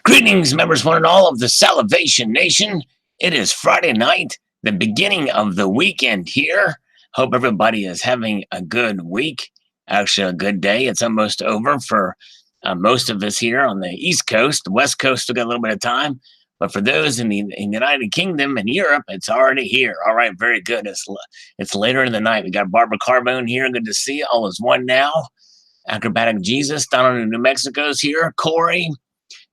Greetings, members, one and all of the Salivation Nation. It is Friday night, the beginning of the weekend here. Hope everybody is having a good week. Actually, a good day. It's almost over for most of us here on the East Coast. The West Coast still got a little bit of time. But for those in the United Kingdom and Europe, it's already here. All right, very good. It's later in the night. We got Barbara Carbone here. Good to see you. All is one now. Acrobatic Jesus down in New Mexico's here. Corey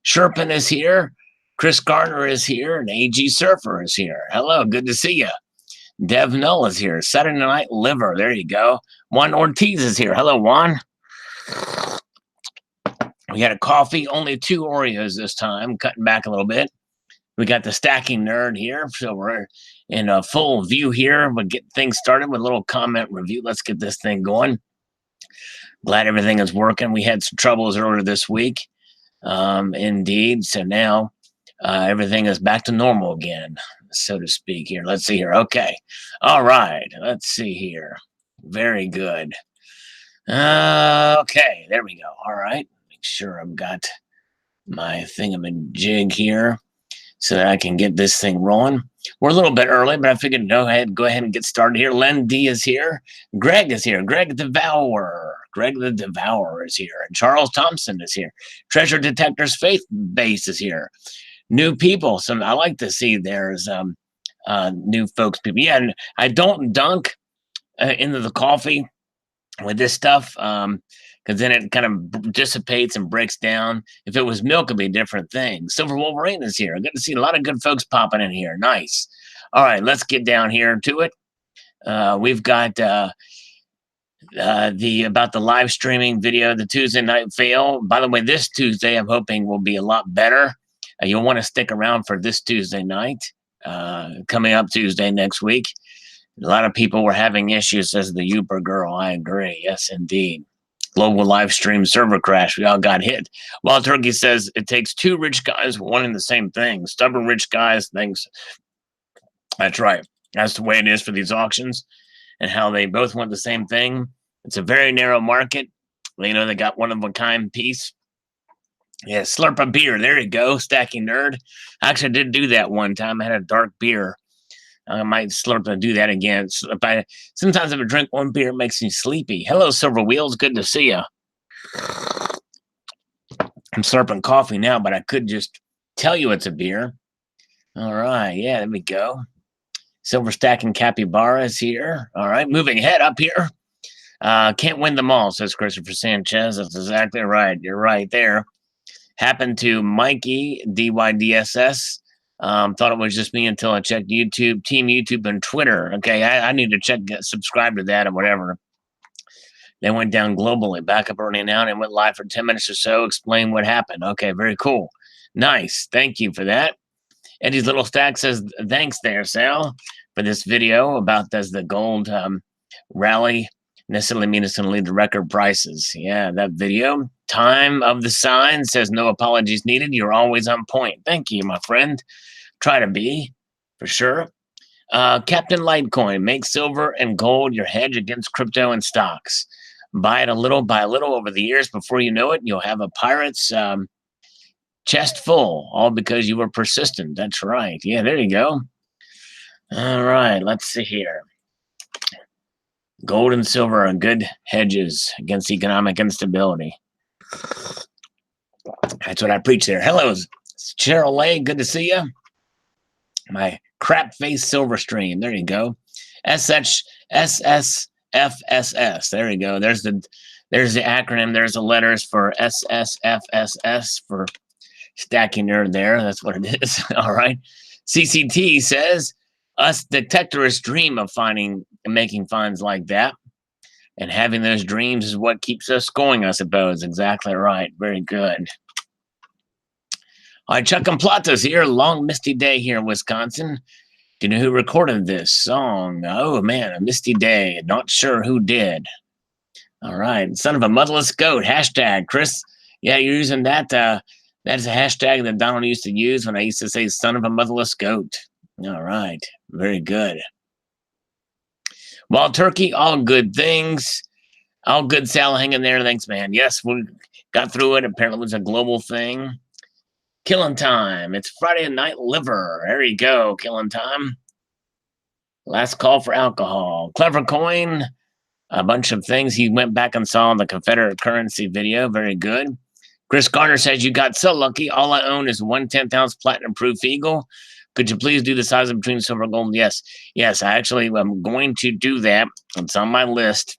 Sherpin is here. Chris Gardner is here. And AG Surfer is here. Hello, good to see you. Dev Null is here. Saturday Night Liver. There you go. Juan Ortiz is here. Hello, Juan. We had a coffee. Only 2 Oreos this time. Cutting back a little bit. We got the stacking nerd here. So we're in a full view here. We'll get things started with a little comment review. Let's get this thing going. Glad everything is working. We had some troubles earlier this week. Indeed. So now everything is back to normal again, so to speak here. Let's see here. Okay. All right. Let's see here. Very good. Okay. There we go. All right. Make sure I've got my thingamajig here so that I can get this thing rolling. We're a little bit early, but I figured go ahead and get started here. Len D is here. Greg is here. Greg the Devourer. Greg the Devourer is here. And Charles Thompson is here. Treasure Detector's Faith Base is here. New people. Some I like to see there's new folks. People. Yeah, and I don't dunk into the coffee with this stuff because then it kind of dissipates and breaks down. If it was milk, it'd be a different thing. Silver Wolverine is here. Good to see a lot of good folks popping in here. Nice. All right, let's get down here to it. We've got about the live streaming video, the Tuesday night fail. By the way, this Tuesday, I'm hoping will be a lot better. You'll want to stick around for this Tuesday night, coming up Tuesday next week. A lot of people were having issues, says the Uber girl. I agree. Yes, indeed. Global live stream server crash. We all got hit. Wild Turkey says it takes 2 rich guys wanting the same thing. Stubborn rich guys thinks. That's right. That's the way it is for these auctions and how they both want the same thing. It's a very narrow market. You know, they got one of a kind piece. Yeah, slurp a beer. There you go. Stacking nerd. Actually, I did do that one time. I had a dark beer. I might slurp and do that again. Sometimes if I drink one beer, it makes me sleepy. Hello, Silver Wheels. Good to see you. I'm slurping coffee now, but I could just tell you it's a beer. All right. Yeah, there we go. Silver Stacking Capybara is here. All right. Moving ahead up here. Can't win them all, says Christopher Sanchez. That's exactly right. You're right there. Happened to Mikey, DYDSS. Thought it was just me until I checked YouTube, Team YouTube, and Twitter. Okay, I need to subscribe to that or whatever. They went down globally, back up early now, and went live for 10 minutes or so. Explain what happened. Okay, very cool. Nice. Thank you for that. Eddie's Little Stack says, thanks there, Sal, for this video about does the gold rally necessarily mean it's going to lead to record prices. Yeah, that video. Time of the Sign says no apologies needed. You're always on point. Thank you, my friend. Try to be, for sure. Captain Litecoin, make silver and gold your hedge against crypto and stocks. Buy it a little by little over the years. Before you know it, you'll have a pirate's chest full, all because you were persistent. That's right. Yeah, there you go. All right, let's see here. Gold and silver are good hedges against economic instability. That's what I preach there. Hello, Cheryl Lay. Good to see you. My crap face silver stream. There you go. SSFSS. There you go. There's the acronym. There's the letters for SSFSS for stacking nerd there. That's what it is. All right. CCT says us detectorists dream of making finds like that. And having those dreams is what keeps us going, I suppose. Exactly right. Very good. All right, Chuck and Plata's here. Long misty day here in Wisconsin. Do you know who recorded this song? Oh, man, a misty day. Not sure who did. All right. Son of a motherless goat. Hashtag, Chris. Yeah, you're using that. That's a hashtag that Donald used to use when I used to say son of a motherless goat. All right. Very good. Wild Turkey, all good things. All good, Sal, hanging there. Thanks, man. Yes, we got through it. Apparently it was a global thing. Killing time. It's Friday Night Liver. There you go. Killing time. Last call for alcohol. Clever coin. A bunch of things. He went back and saw the Confederate currency video. Very good. Chris Garner says, you got so lucky. All I own is 1/10 ounce platinum proof eagle. Could you please do the size of between silver and gold? Yes. Yes, I actually am going to do that. It's on my list.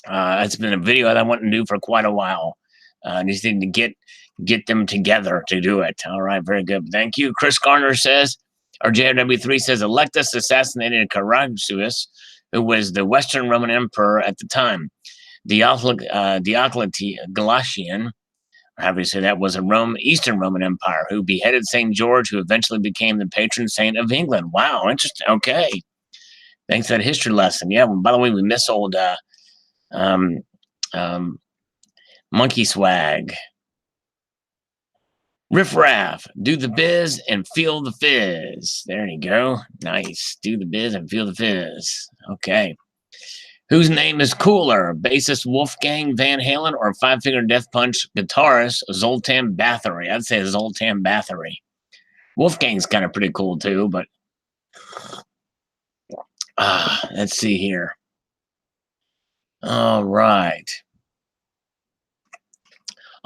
It's been a video that I want to do for quite a while. Just need to get them together to do it. All right, very good. Thank you. Chris Garner says, or JRW3 says, Electus assassinated Carausius, who was the Western Roman Emperor at the time. Diocletian, or however you say that, was a Eastern Roman Empire who beheaded St. George, who eventually became the patron saint of England. Wow, interesting. Okay. Thanks for that history lesson. Yeah, well, by the way, we miss old monkey swag. Riff Raff, do the biz and feel the fizz. There you go. Nice. Do the biz and feel the fizz. Okay. Whose name is cooler? Bassist Wolfgang Van Halen or Five Finger Death Punch guitarist Zoltan Bathory? I'd say Zoltan Bathory. Wolfgang's kind of pretty cool too, but let's see here. All right.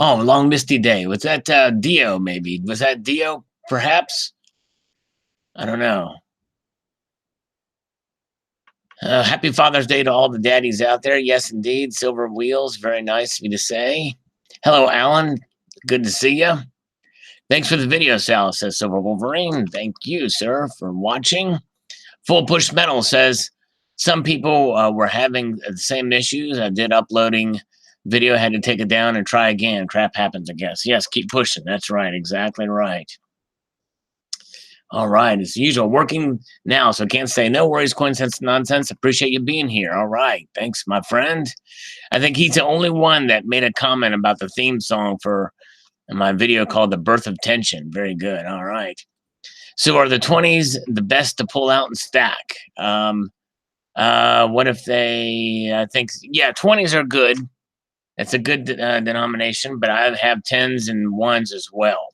Oh, Long Misty Day. Was that Dio maybe? Was that Dio perhaps? I don't know. Happy Father's Day to all the daddies out there. Yes, indeed. Silver Wheels. Very nice of you to say. Hello, Alan. Good to see you. Thanks for the video, Sal, says Silver Wolverine. Thank you, sir, for watching. Full Push Metal says, some people were having the same issues. I did uploading video, had to take it down and try again. Crap happens, I guess. Yes, keep pushing. That's right. Exactly right. All right, as usual, working now, so can't say no worries, coincidence, nonsense. Appreciate you being here. All right, thanks, my friend. I think he's the only one that made a comment about the theme song for my video called The Birth of Tension. Very good. All right. So are the 20s the best to pull out and stack? What if they, I think, yeah, 20s are good. It's a good denomination, but I have 10s and 1s as well.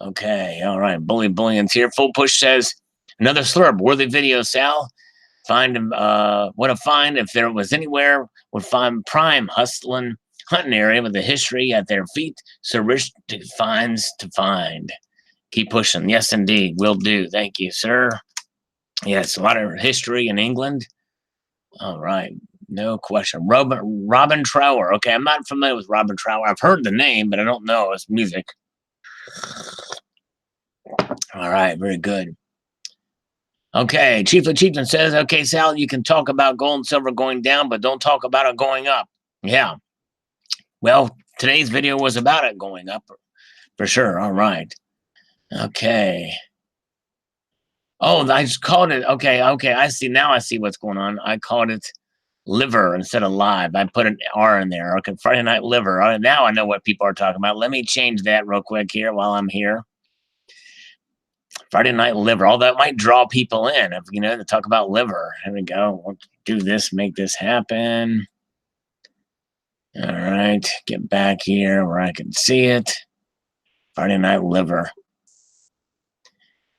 Okay, all right. Bullion's here. Full Push says, another slurp. Worthy video, Sal. Find him. What a find. If there was anywhere, would find prime hustling hunting area with a history at their feet. So rich to finds to find. Keep pushing. Yes, indeed. Will do. Thank you, sir. Yes, a lot of history in England. All right. No question. Robin Trower. Okay, I'm not familiar with Robin Trower. I've heard the name, but I don't know his music. All right, very good. Okay, Chief of Chieftain says, okay, Sal, you can talk about gold and silver going down, but don't talk about it going up. Yeah. Well, today's video was about it going up for sure. All right. Okay. Oh, I just called it. Okay. I see. Now I see what's going on. I called it liver instead of live. I put an R in there. Okay, Friday Night Liver. All right, now I know what people are talking about. Let me change that real quick here while I'm here. Friday Night Liver. All that might draw people in, if you know, to talk about liver. Here we go. We'll do this, make this happen. All right, get back here where I can see it. Friday Night Liver.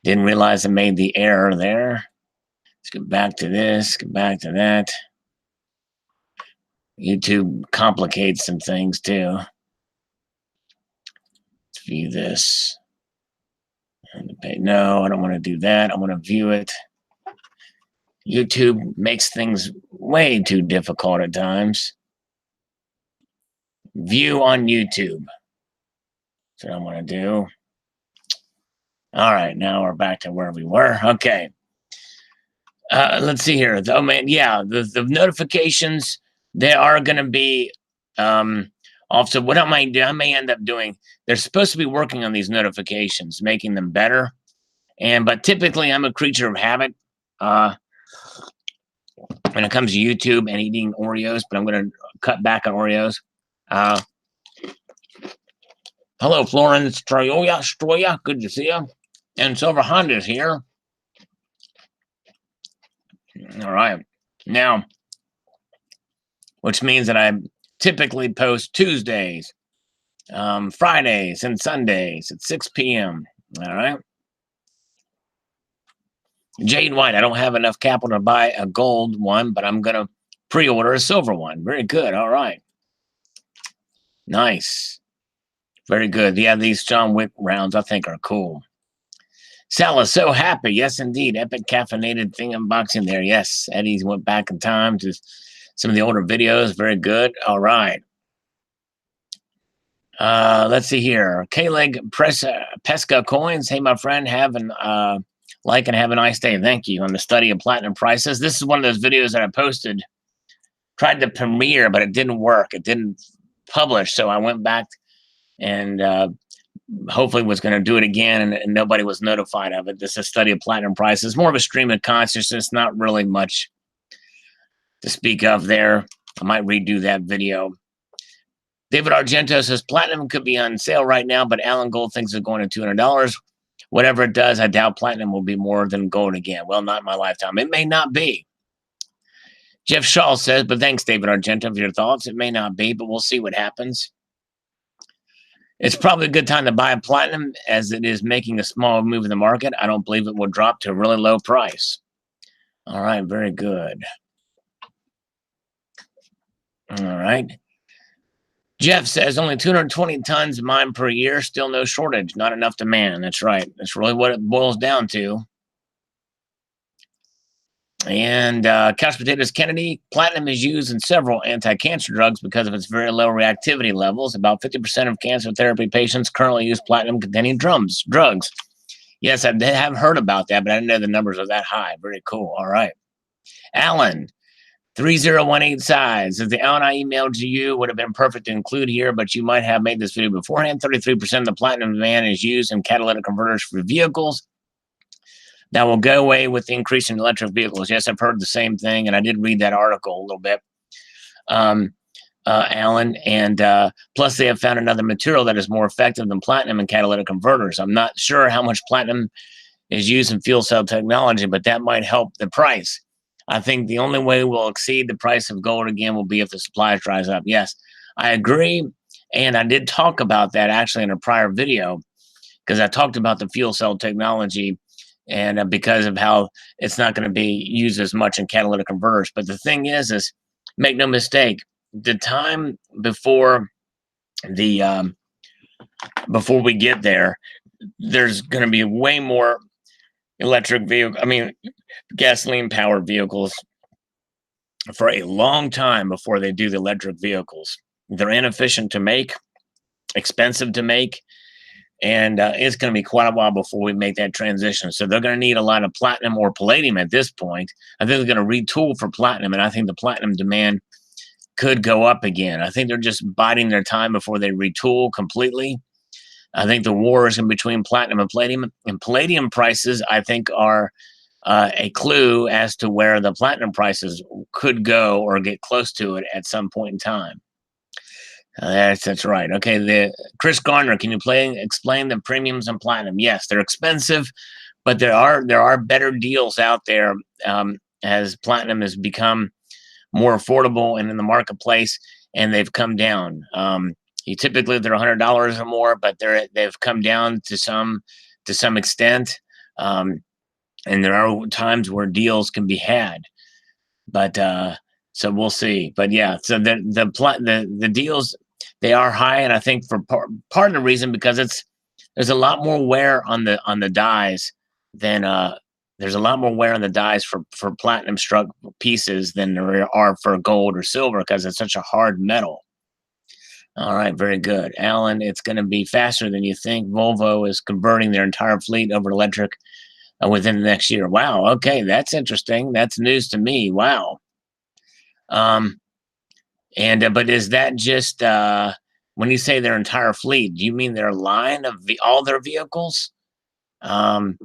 Didn't realize I made the error there. Let's get back to this, get back to that. YouTube complicates some things too. Let's view this. No, I don't want to do that. I want to view it. YouTube makes things way too difficult at times. View on YouTube. That's what I want to do. All right, now we're back to where we were. Okay. Let's see here. Oh man, yeah, the notifications, they are going to be off. So what I might do, I may end up doing, they're supposed to be working on these notifications, making them better. But typically I'm a creature of habit when it comes to YouTube and eating Oreos, but I'm going to cut back on Oreos. Hello, Florence Stroya, good to see you. And Silver Honda's here. All right. Now, which means that I typically post Tuesdays. Fridays and Sundays at 6 p.m. All right. Jade White, I don't have enough capital to buy a gold one, but I'm going to pre-order a silver one. Very good. All right. Nice. Very good. Yeah, these John Wick rounds I think are cool. Sal is so happy. Yes, indeed. Epic caffeinated thing unboxing there. Yes, Eddie's went back in time to some of the older videos. Very good. All right. Let's see here. K-Leg Pesca Coins. Hey, my friend, have an like and have a nice day. Thank you. On the study of platinum prices. This is one of those videos that I posted. Tried to premiere, but it didn't work. It didn't publish. So I went back and hopefully was going to do it again, and nobody was notified of it. This is a study of platinum prices. More of a stream of consciousness. Not really much to speak of there. I might redo that video. David Argento says platinum could be on sale right now, but Alan Gold thinks it's going to $200. Whatever it does, I doubt platinum will be more than gold again. Well, not in my lifetime. It may not be. Jeff Shaw says, but thanks, David Argento, for your thoughts. It may not be, but we'll see what happens. It's probably a good time to buy platinum as it is making a small move in the market. I don't believe it will drop to a really low price. All right, very good. All right. Jeff says only 220 tons mined per year, still no shortage, not enough demand. That's right. That's really what it boils down to. And Couch Potatoes Kennedy, platinum is used in several anti-cancer drugs because of its very low reactivity levels. About 50% of cancer therapy patients currently use platinum-containing drugs. Yes, I have heard about that, but I didn't know the numbers are that high. Very cool. All right. Alan, 3018 size. If the Alan I emailed to you would have been perfect to include here, but you might have made this video beforehand. 33% of the platinum demand is used in catalytic converters for vehicles. That will go away with the increase in electric vehicles. Yes, I've heard the same thing, and I did read that article a little bit, Alan. And plus, they have found another material that is more effective than platinum in catalytic converters. I'm not sure how much platinum is used in fuel cell technology, but that might help the price. I think the only way we'll exceed the price of gold again will be if the supply dries up. Yes, I agree. And I did talk about that actually in a prior video because I talked about the fuel cell technology and because of how it's not going to be used as much in catalytic converters. But the thing is make no mistake, the time before the before we get there, there's going to be way more electric vehicle. I mean, gasoline powered vehicles for a long time before they do the electric vehicles. They're inefficient to make, expensive to make, and it's going to be quite a while before we make that transition. So they're going to need a lot of platinum or palladium at this point. I think they're going to retool for platinum, and I think the platinum demand could go up again. I think they're just biding their time before they retool completely. I think the war is in between platinum and palladium prices, I think, are a clue as to where the platinum prices could go or get close to it at some point in time. That's right. Okay, the Chris Garner, can you explain the premiums on platinum? Yes, they're expensive, but there are better deals out there as platinum has become more affordable and in the marketplace, and they've come down. Typically they're $100 or more, but they've come down to some extent, and there are times where deals can be had. But so we'll see. But yeah, so the deals, they are high, and I think for part of the reason because there's a lot more wear on the dies than there's a lot more wear on the dies for platinum struck pieces than there are for gold or silver because it's such a hard metal. All right, very good, Alan. It's going to be faster than you think. Volvo is converting their entire fleet over to electric within the next year. Wow. Okay, that's interesting. That's news to me. Wow. But is that just when you say their entire fleet? Do you mean their line of all their vehicles? And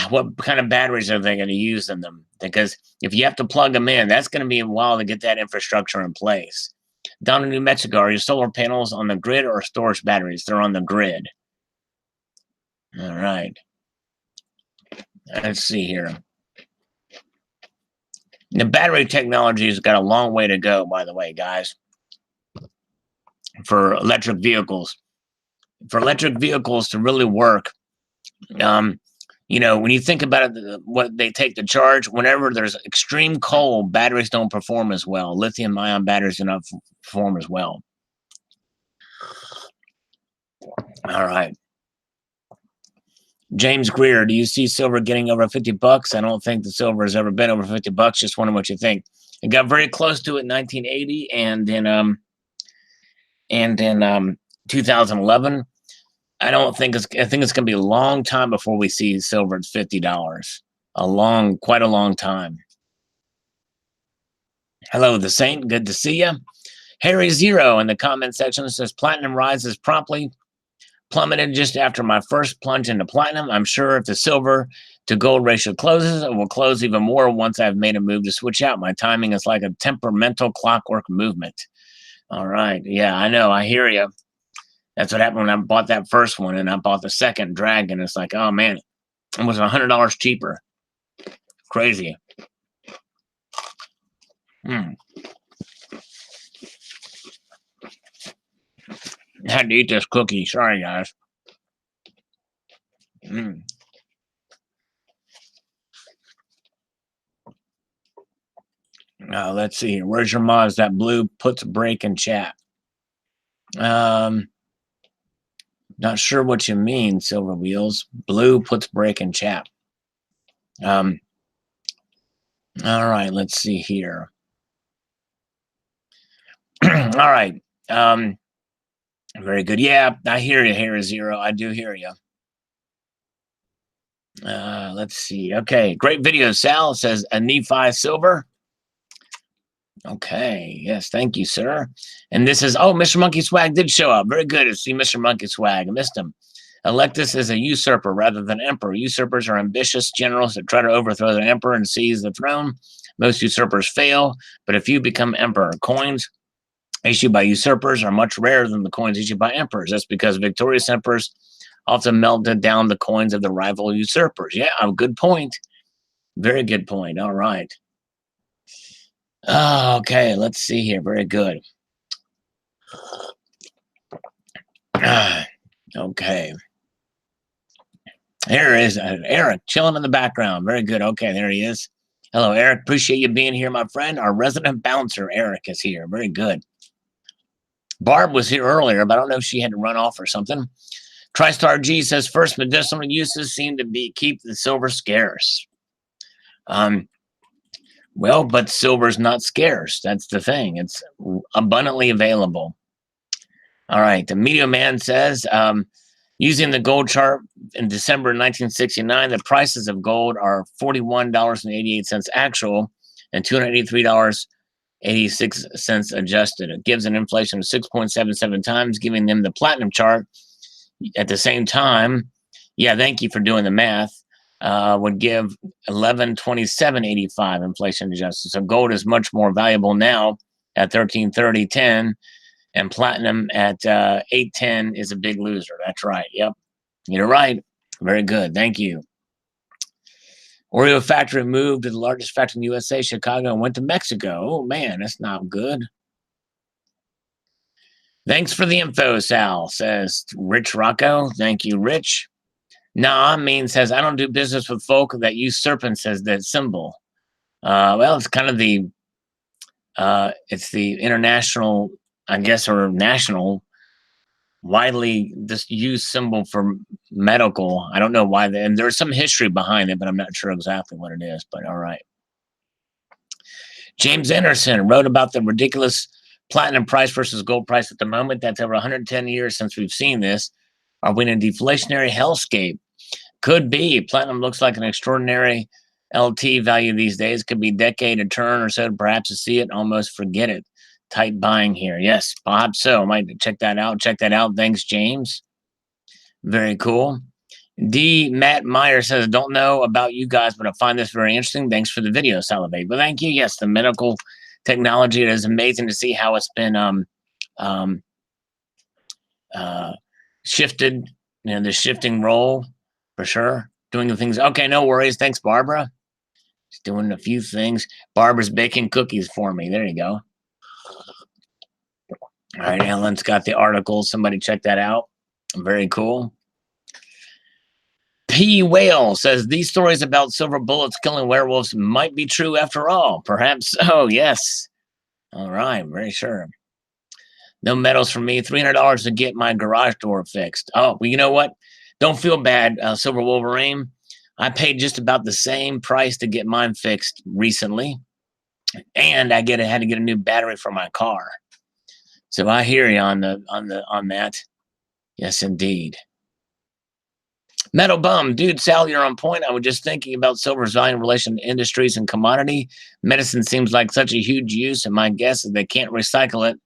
what kind of batteries are they going to use in them? Because if you have to plug them in, that's going to be a while to get that infrastructure in place. Down in New Mexico, are your solar panels on the grid or storage batteries? They're on the grid. All right. Let's see here. The battery technology has got a long way to go, by the way, guys. for electric vehicles. For electric vehicles to really work, you know, when you think about it, what they take to charge, whenever there's extreme cold, batteries don't perform as well. Lithium-ion batteries do not perform as well. All right. James Greer, do you see silver getting over 50 bucks? I don't think the silver has ever been over 50 bucks. Just wondering what you think. It got very close to it in 1980 and in 2011. I think it's going to be a long time before we see silver at $50. Quite a long time. Hello, the Saint. Good to see you. Harry Zero in the comment section says platinum rises promptly. Plummeted just after my first plunge into platinum. I'm sure if the silver to gold ratio closes, it will close even more once I've made a move to switch out. My timing is like a temperamental clockwork movement. All right. Yeah, I know. I hear you. That's what happened when I bought that first one and I bought the second Dragon. It's like, oh man, it was $100 cheaper. Crazy. I had to eat this cookie. Sorry, guys. Let's see here. Where's your mods? That blue puts break in chat. Not sure what you mean, Silver Wheels. Blue puts break in chat. All right, let's see here. All right. Very good. Yeah, I hear you, Harry Zero. I do hear you. Let's see. Okay, great video. Sal says a Nephi silver. Okay, yes, thank you, sir. And this is, oh, Mr. Monkey Swag did show up. Very good to see Mr. Monkey Swag. I missed him. Electus is a usurper rather than emperor. Usurpers are ambitious generals that try to overthrow the emperor and seize the throne. Most usurpers fail, but a few become emperor. Coins issued by usurpers are much rarer than the coins issued by emperors. That's because victorious emperors often melted down the coins of the rival usurpers. Yeah, good point. Very good point. All right. Okay, let's see here. Very good. Okay. Here is Eric chilling in the background. Very good. Okay, there he is. Hello, Eric. Appreciate you being here, my friend. Our resident bouncer, Eric, is here. Very good. Barb was here earlier, but I don't know if she had to run off or something. TriStar G says first medicinal uses seem to be keep the silver scarce. Well, but silver's not scarce. That's the thing. It's abundantly available. All right. The Media Man says, using the gold chart in December 1969, the prices of gold are $41.88 actual and $283.86 adjusted. It gives an inflation of 6.77 times, giving them the platinum chart at the same time. Yeah, thank you for doing the math. Would give 1127.85 inflation adjusted. So gold is much more valuable now at 1330.10, and platinum at 810 is a big loser. That's right. Yep, you're right. Very good. Thank you. Oreo factory moved to the largest factory in the USA, Chicago, and went to Mexico. Oh man, that's not good. Thanks for the info, Sal, says Rich Rocco. Thank you, Rich. Nah, says, I don't do business with folk that use serpents as that symbol. Well, it's kind of the, it's the international, I guess, or national, widely just used symbol for medical. I don't know why, and there's some history behind it, but I'm not sure exactly what it is, but all right. James Anderson wrote about the ridiculous platinum price versus gold price at the moment. That's over 110 years since we've seen this. Are we in a deflationary hellscape? Could be. Platinum looks like an extraordinary LT value these days. Could be decade, a turn or so, perhaps to see it, almost forget it. Tight buying here. Yes, Bob. So I might check that out. Check that out. Thanks, James. Very cool. D. Matt Meyer says, don't know about you guys, but I find this very interesting. Thanks for the video, Salivate. But thank you. Yes, the medical technology, it is amazing to see how it's been shifted, you know, the shifting role for sure. Doing the things. Okay, no worries. Thanks, Barbara. She's doing a few things. Barbara's baking cookies for me. There you go. All right, Ellen's got the article. Somebody check that out. Very cool. P. Whale says these stories about silver bullets killing werewolves might be true after all. Perhaps so, yes. All right, very sure. No medals for me. $300 to get my garage door fixed. Oh, well, you know what? Don't feel bad, Silver Wolverine. I paid just about the same price to get mine fixed recently, and I had to get a new battery for my car. So I hear you on that. Yes, indeed. Metal Bum, dude, Sal, you're on point. I was just thinking about silver's value in relation to industries and commodity. Medicine seems like such a huge use, and my guess is they can't recycle it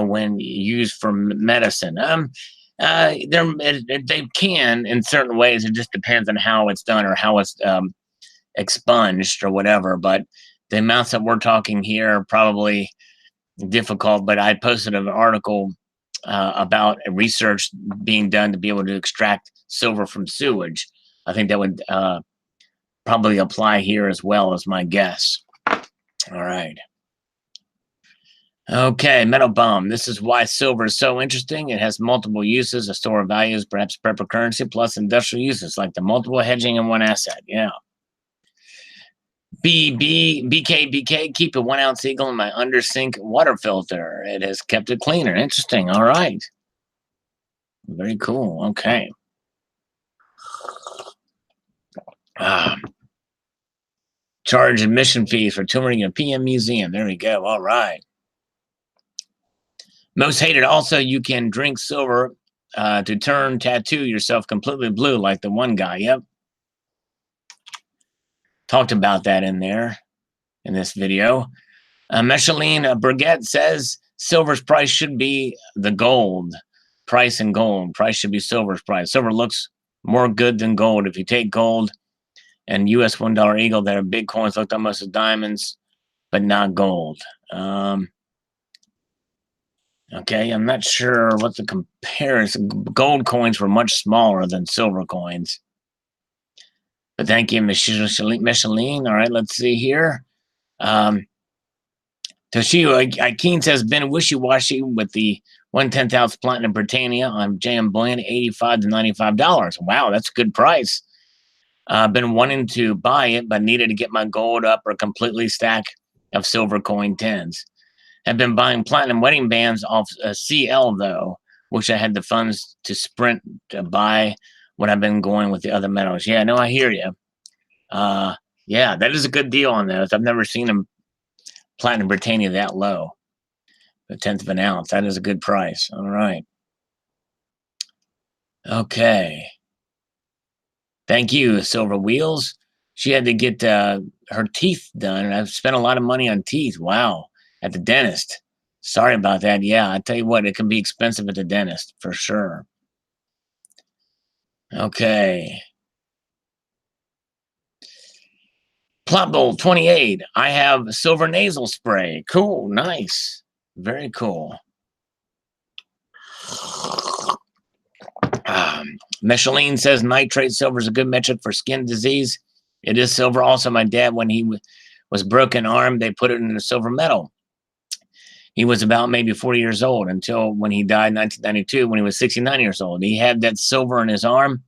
when used for medicine. They can in certain ways. It just depends on how it's done or how it's expunged or whatever. But the amounts that we're talking here are probably difficult. But I posted an article about research being done to be able to extract silver from sewage. I think that would probably apply here as well, as my guess. All right. Okay, Metal Bomb. This is why silver is so interesting. It has multiple uses, a store of values, perhaps paper currency, plus industrial uses like the multiple hedging in one asset. Yeah. BK, keep a 1 ounce eagle in my under sink water filter. It has kept it cleaner. Interesting. All right. Very cool. Okay. Charge admission fees for touring a PM museum. There we go. All right. Most hated. Also, you can drink silver to tattoo yourself completely blue, like the one guy. Yep. Talked about that in this video. Micheline Brigette says silver's price should be the gold price and gold. Price should be silver's price. Silver looks more good than gold. If you take gold and US $1 eagle, their big coins looked almost as diamonds, but not gold. Okay, I'm not sure what the comparison. Gold coins were much smaller than silver coins. But thank you, Micheline. All right, let's see here. Toshio Ikeen says, been wishy-washy with the 1/10 ounce platinum Britannia on JM Bullion, $85 to $95. Wow, that's a good price. Been wanting to buy it, but needed to get my gold up or completely stack of silver coin 10s. Have been buying platinum wedding bands off CL, though. Wish I had the funds to sprint to buy what I've been going with the other metals. Yeah, no, I hear you. Yeah, that is a good deal on those. I've never seen them platinum Britannia that low. A 1/10 of an ounce. That is a good price. All right. Okay. Thank you, Silver Wheels. She had to get her teeth done, and I've spent a lot of money on teeth. Wow. At the dentist. Sorry about that. Yeah, I tell you what, it can be expensive at the dentist for sure. Okay. Plot Bowl 28. I have silver nasal spray. Cool. Nice. Very cool. Micheline says nitrate silver is a good metric for skin disease. It is silver. Also, my dad, when he was broken arm, they put it in a silver medal. He was about maybe 40 years old until when he died in 1992, when he was 69 years old. He had that silver in his arm.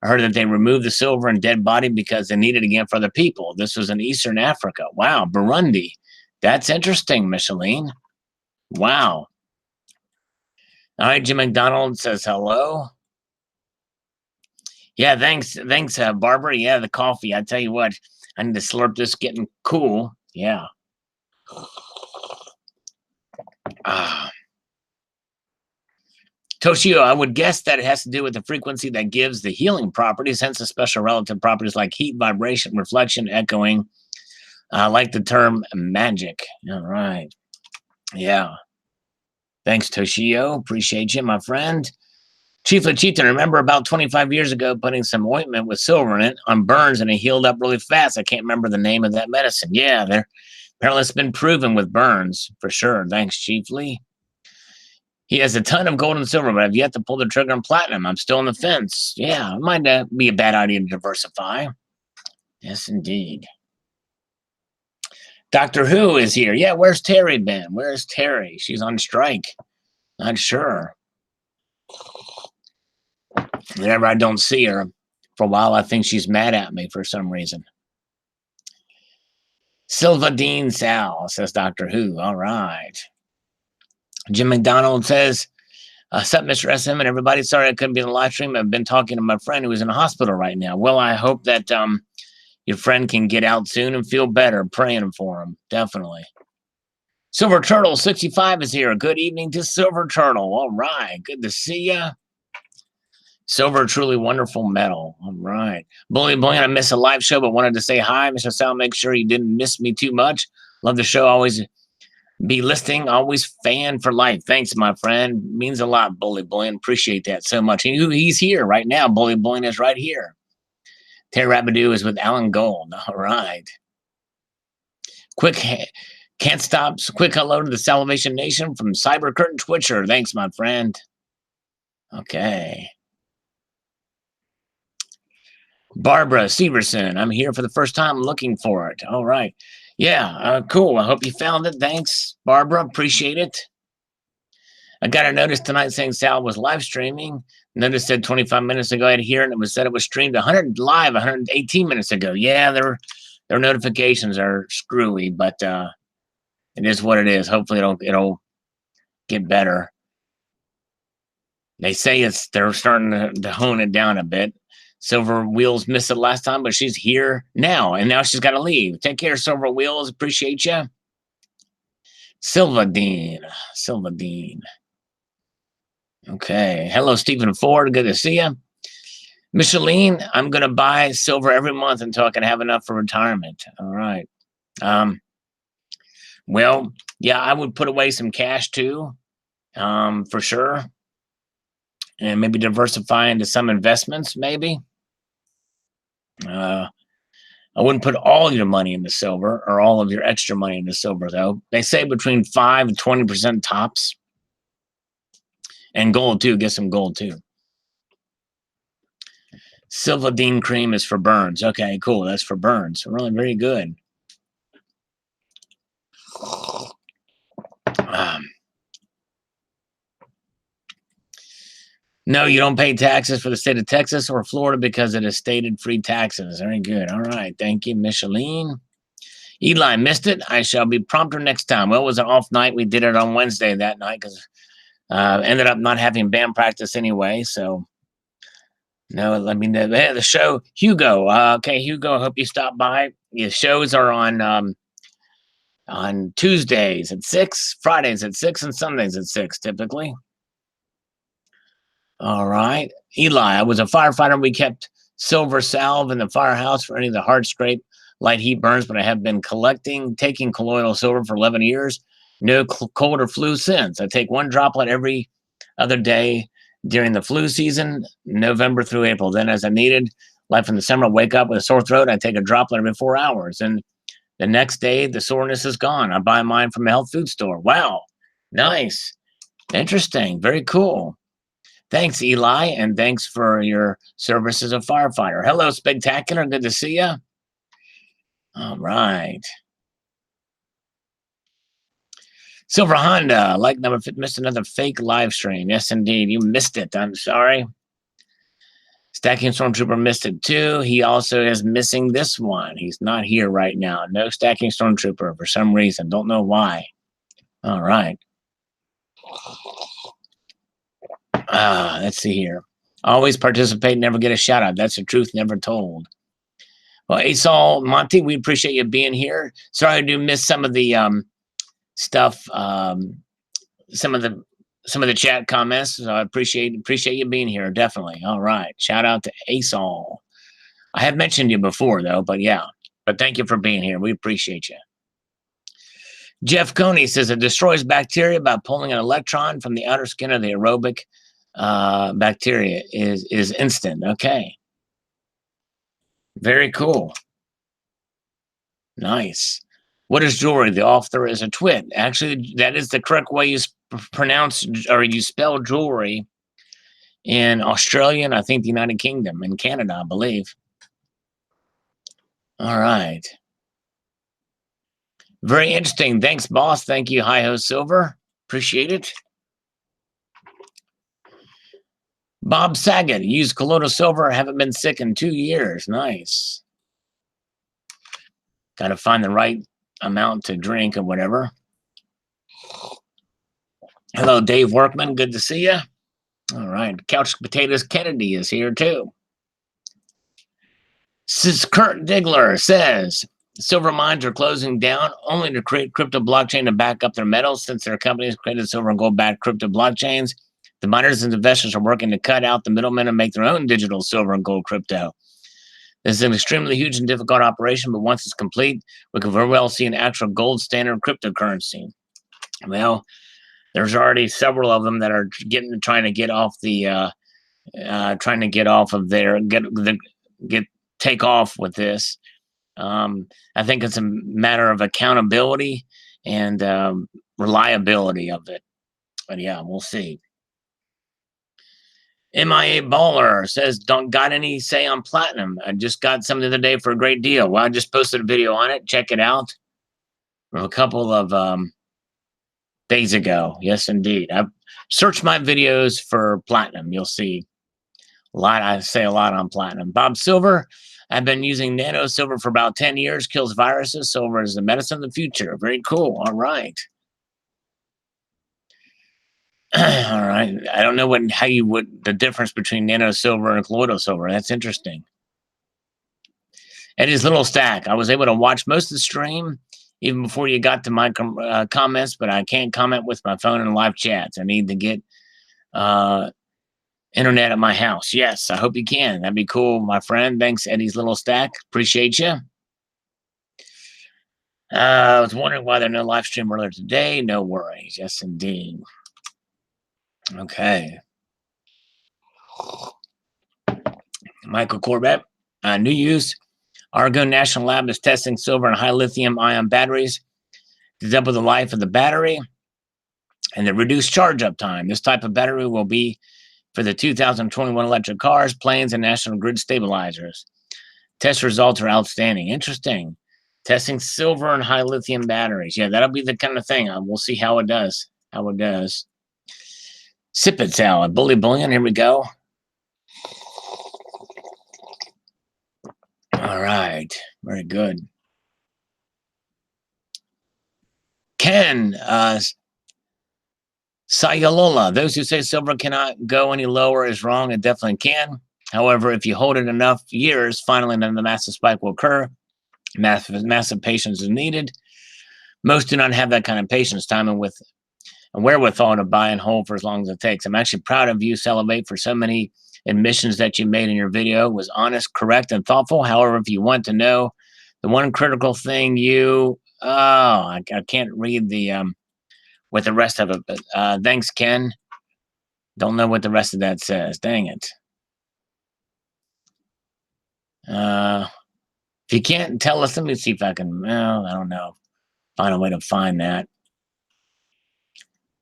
I heard that they removed the silver in dead body because they needed it again for other people. This was in Eastern Africa. Wow, Burundi. That's interesting, Micheline. Wow. All right, Jim McDonald says hello. Yeah, thanks, Barbara. Yeah, the coffee. I tell you what, I need to slurp this. Getting cool. Yeah. Toshio, I would guess that it has to do with the frequency that gives the healing properties, hence the special relative properties like heat, vibration, reflection, echoing. I like the term magic. All right. Yeah. Thanks, Toshio. Appreciate you, my friend. Chief Lachita, remember about 25 years ago putting some ointment with silver in it on burns and it healed up really fast. I can't remember the name of that medicine. Yeah, apparently it's been proven with burns for sure. Thanks, Chief Lee. He has a ton of gold and silver, but I've yet to pull the trigger on platinum. I'm still on the fence. Yeah, it might be a bad idea to diversify. Yes, indeed. Doctor Who is here. Yeah, where's Terry been? Where's Terry? She's on strike. Not sure. Whenever I don't see her for a while, I think she's mad at me for some reason. Silva Dean Sal says Doctor Who. All right. Jim McDonald says, sup, Mr. SM and everybody. Sorry I couldn't be in the live stream. I've been talking to my friend who is in a hospital right now. Well, I hope that your friend can get out soon and feel better. Praying for him. Definitely. Silver Turtle 65 is here. Good evening to Silver Turtle. All right. Good to see you. Silver, truly wonderful metal. All right. Bully Boy, I missed a live show, but wanted to say hi. Mr. Sal, make sure you didn't miss me too much. Love the show. Always be listening. Always fan for life. Thanks, my friend. Means a lot, Bully Boy. Appreciate that so much. He's here right now. Bully Boy is right here. Terry Rabidoo is with Alan Gold. All right. Can't stop. Quick hello to the Salivation Nation from Cyber Curtain Twitcher. Thanks, my friend. Okay. Barbara Severson, I'm here for the first time looking for it. All right. Yeah, cool. I hope you found it. Thanks, Barbara. Appreciate it. I got a notice tonight saying Sal was live streaming. Notice said 25 minutes ago I had here, and it was said it was streamed 118 minutes ago. Yeah, their notifications are screwy, but it is what it is. Hopefully it'll get better. They say they're starting to hone it down a bit. Silver Wheels missed it last time, but she's here now, and now she's got to leave. Take care, Silver Wheels. Appreciate you. Silva Dean. Okay. Hello, Stephen Ford. Good to see you. Micheline, I'm going to buy silver every month until I can have enough for retirement. All right. Well, yeah, I would put away some cash too, for sure. And maybe diversify into some investments, maybe. I wouldn't put all your money into silver or all of your extra money into silver, though. They say between 5 and 20% tops. And gold, too. Get some gold, too. Silvadine cream is for burns. Okay, cool. That's for burns. Really very good. No, you don't pay taxes for the state of Texas or Florida because it is stated free taxes. Very good. All right. Thank you, Micheline. Eli missed it. I shall be prompter next time. Well, it was an off night. We did it on Wednesday that night because ended up not having band practice anyway. So, no, let me know. The show, Hugo. Okay, Hugo, I hope you stop by. Your shows are on Tuesdays at 6, Fridays at 6, and Sundays at 6, typically. All right. Eli, I was a firefighter. We kept silver salve in the firehouse for any of the hard scrape, light heat burns, but I have been taking colloidal silver for 11 years. No cold or flu since. I take one droplet every other day during the flu season, November through April. Then as I needed, like in the summer, I wake up with a sore throat. I take a droplet every 4 hours. And the next day, the soreness is gone. I buy mine from a health food store. Wow. Nice. Interesting. Very cool. Thanks, Eli, and thanks for your service as a firefighter. Hello, Spectacular. Good to see you. All right. Silver Honda, like number 5, missed another fake live stream. Yes, indeed. You missed it. I'm sorry. Stacking Stormtrooper missed it too. He also is missing this one. He's not here right now. No Stacking Stormtrooper for some reason. Don't know why. All right. Let's see here. Always participate, never get a shout out. That's the truth never told. Well, Asol Monty, we appreciate you being here. Sorry I do miss some of the stuff, some of the chat comments. So I appreciate you being here. Definitely. All right. Shout out to Asol. I have mentioned you before though, but yeah. But thank you for being here. We appreciate you. Jeff Coney says it destroys bacteria by pulling an electron from the outer skin of the aerobic bacteria is instant. Okay. Very cool. Nice. What is jewelry? The author is a twit. Actually, that is the correct way you pronounce or you spell jewelry in Australia and I think the United Kingdom and Canada, I believe. All right. Very interesting. Thanks, boss. Thank you, Hi Ho Silver. Appreciate it. Bob Saget, used colloidal silver, haven't been sick in 2 years. Nice. Got to find the right amount to drink or whatever. Hello, Dave Workman. Good to see you. All right. Couch Potatoes Kennedy is here too. Kurt Diggler says, silver mines are closing down only to create crypto blockchain to back up their metals. Since their companies created silver and gold-backed crypto blockchains, the miners and investors are working to cut out the middlemen and make their own digital silver and gold crypto. This is an extremely huge and difficult operation, but once it's complete, we could very well see an actual gold standard cryptocurrency. Well, there's already several of them that are trying to get off of their take off with this. I think it's a matter of accountability and reliability of it. But yeah, we'll see. MIA Baller says, don't got any say on platinum. I just got some the other day for a great deal. Well, I just posted a video on it. Check it out. From a couple of days ago. Yes, indeed. I've searched my videos for platinum. You'll see a lot. I say a lot on platinum. Bob Silver, I've been using nano silver for about 10 years. Kills viruses. Silver is the medicine of the future. Very cool. All right. All right. I don't know the difference between nano silver and colloidal silver. That's interesting. Eddie's Little Stack. I was able to watch most of the stream even before you got to my comments, but I can't comment with my phone in live chats. I need to get internet at my house. Yes, I hope you can. That'd be cool, my friend. Thanks, Eddie's Little Stack. Appreciate you. I was wondering why there's no live stream earlier today. No worries. Yes, indeed. Okay. Michael Corbett, new use. Argonne National Lab is testing silver and high lithium ion batteries to double the life of the battery and the reduced charge up time. This type of battery will be for the 2021 electric cars, planes, and national grid stabilizers. Test results are outstanding. Interesting. Testing silver and high lithium batteries. Yeah, that'll be the kind of thing. We'll see how it does. Sip it salad. Bully bullion. Here we go. All right. Very good. Ken Sayalola. Those who say silver cannot go any lower is wrong. It definitely can. However, if you hold it enough years, finally then the massive spike will occur. Massive patience is needed. Most do not have that kind of patience, time and wherewithal to buy and hold for as long as it takes. I'm actually proud of you, Salivate, for so many admissions that you made in your video. It was honest, correct, and thoughtful. However, if you want to know the one critical thing I can't read with the rest of it, but thanks, Ken. Don't know what the rest of that says. Dang it. If you can't tell us, let me see if I can, I don't know, find a way to find that.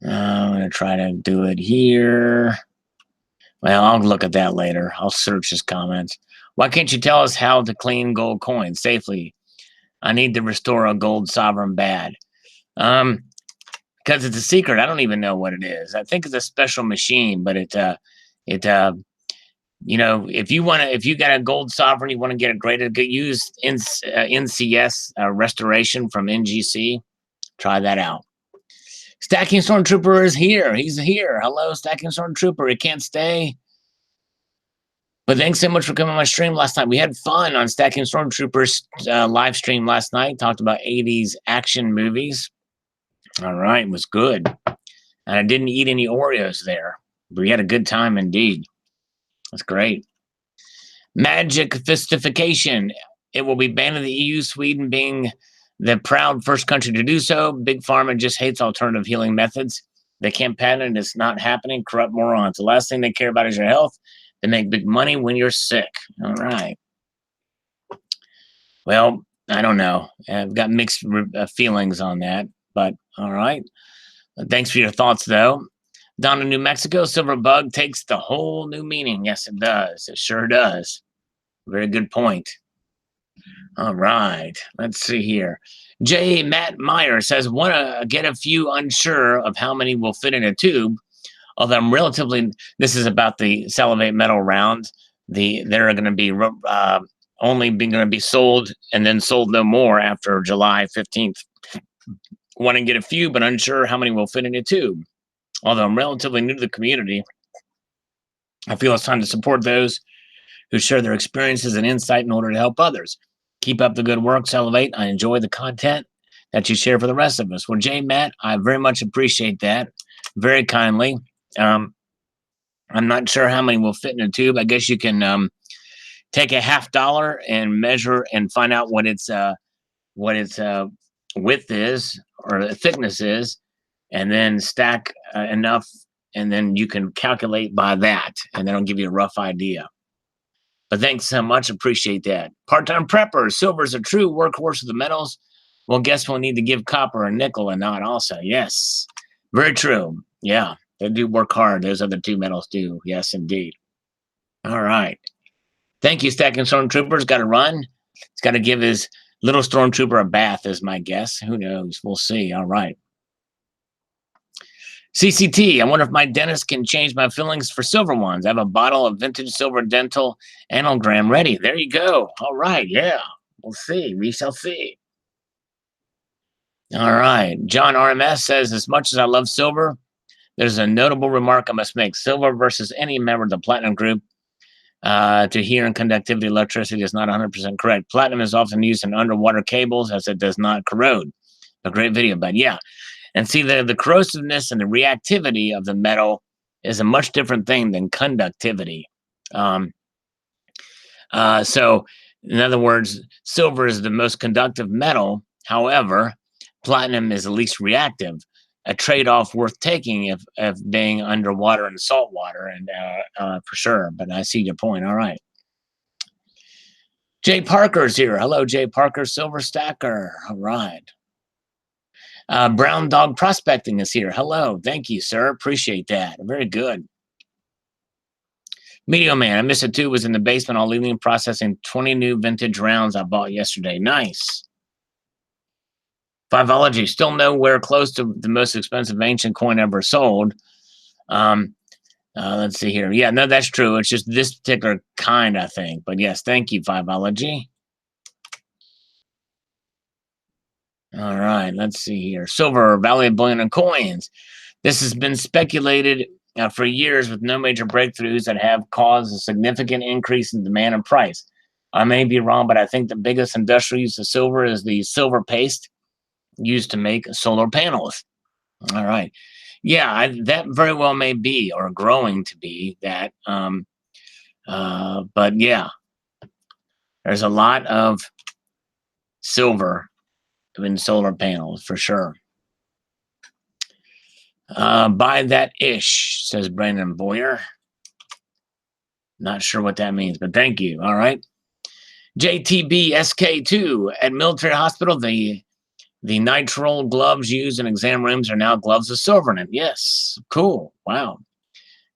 I'm going to try to do it here. Well, I'll look at that later. I'll search his comments. Why can't you tell us how to clean gold coins safely? I need to restore a gold sovereign bad. Because it's a secret. I don't even know what it is. I think it's a special machine, but if you got a gold sovereign, you want to get it graded, use NCS restoration from NGC. Try that out. Stacking Stormtrooper is here. He's here. Hello, Stacking Stormtrooper. He can't stay. But thanks so much for coming on my stream last night. We had fun on Stacking Stormtrooper's live stream last night. Talked about 80s action movies. All right. It was good. And I didn't eat any Oreos there. But we had a good time indeed. That's great. Magic Fistification. It will be banned in the EU, Sweden being the proud first country to do so. Big Pharma just hates alternative healing methods. They can't patent it. It's not happening. Corrupt morons. The last thing they care about is your health. They make big money when you're sick. All right. Well, I don't know. I've got mixed feelings on that. But all right. Thanks for your thoughts, though. Down in New Mexico, silver bug takes the whole new meaning. Yes, it does. It sure does. Very good point. All right, let's see here. Matt Meyer says, want to get a few unsure of how many will fit in a tube. Although I'm relatively, this is about the Salivate Metal round. They're going to be only going to be sold and then sold no more after July 15th. Want to get a few, but unsure how many will fit in a tube. Although I'm relatively new to the community, I feel it's time to support those who share their experiences and insight in order to help others. Keep up the good work, Salivate. I enjoy the content that you share for the rest of us. Well, Jay, Matt, I very much appreciate that. Very kindly. I'm not sure how many will fit in a tube. I guess you can take a $50 and measure and find out what its width is or the thickness is, and then stack enough, and then you can calculate by that, and then I'll give you a rough idea. But thanks so much. Appreciate that. Part-time preppers. Silver is a true workhorse of the metals. Well, guess we'll need to give copper a nickel and not also. Yes, very true. Yeah, they do work hard. Those other two metals do. Yes, indeed. All right. Thank you, Stacking Stormtroopers. Got to run. He's got to give his little Stormtrooper a bath, is my guess. Who knows? We'll see. All right. CCT, I wonder if my dentist can change my fillings for silver ones. I have a bottle of vintage silver dental analgram ready. There you go. All right. Yeah. We'll see. We shall see. All right. John RMS says, as much as I love silver, there's a notable remark I must make. Silver versus any member of the platinum group to hear in conductivity electricity is not 100% correct. Platinum is often used in underwater cables as it does not corrode. A great video, but yeah. And see, the corrosiveness and the reactivity of the metal is a much different thing than conductivity. So, in other words, silver is the most conductive metal. However, platinum is the least reactive. A trade-off worth taking if being underwater and salt water, and for sure. But I see your point. All right. Jay Parker's here. Hello, Jay Parker, Silver Stacker. All right. Brown Dog Prospecting is here. Hello. Thank you, sir. Appreciate that. Very good. Medio Man, I missed it too. Was in the basement all evening processing 20 new vintage rounds I bought yesterday. Nice. Fiveology, still nowhere close to the most expensive ancient coin ever sold. Let's see here. Yeah, no, that's true. It's just this particular kind, I think. But yes, thank you, Fiveology. All right, let's see here. Silver, Valley of Bullion and Coins. This has been speculated for years with no major breakthroughs that have caused a significant increase in demand and price. I may be wrong, but I think the biggest industrial use of silver is the silver paste used to make solar panels. All right. Yeah, that very well may be, or growing to be that. But yeah, there's a lot of silver in solar panels for sure. Buy that ish, says Brandon Boyer. Not sure what that means, but thank you. All right. JTB SK2 at Military Hospital. The nitrile gloves used in exam rooms are now gloves of silver in it. Yes. Cool. Wow.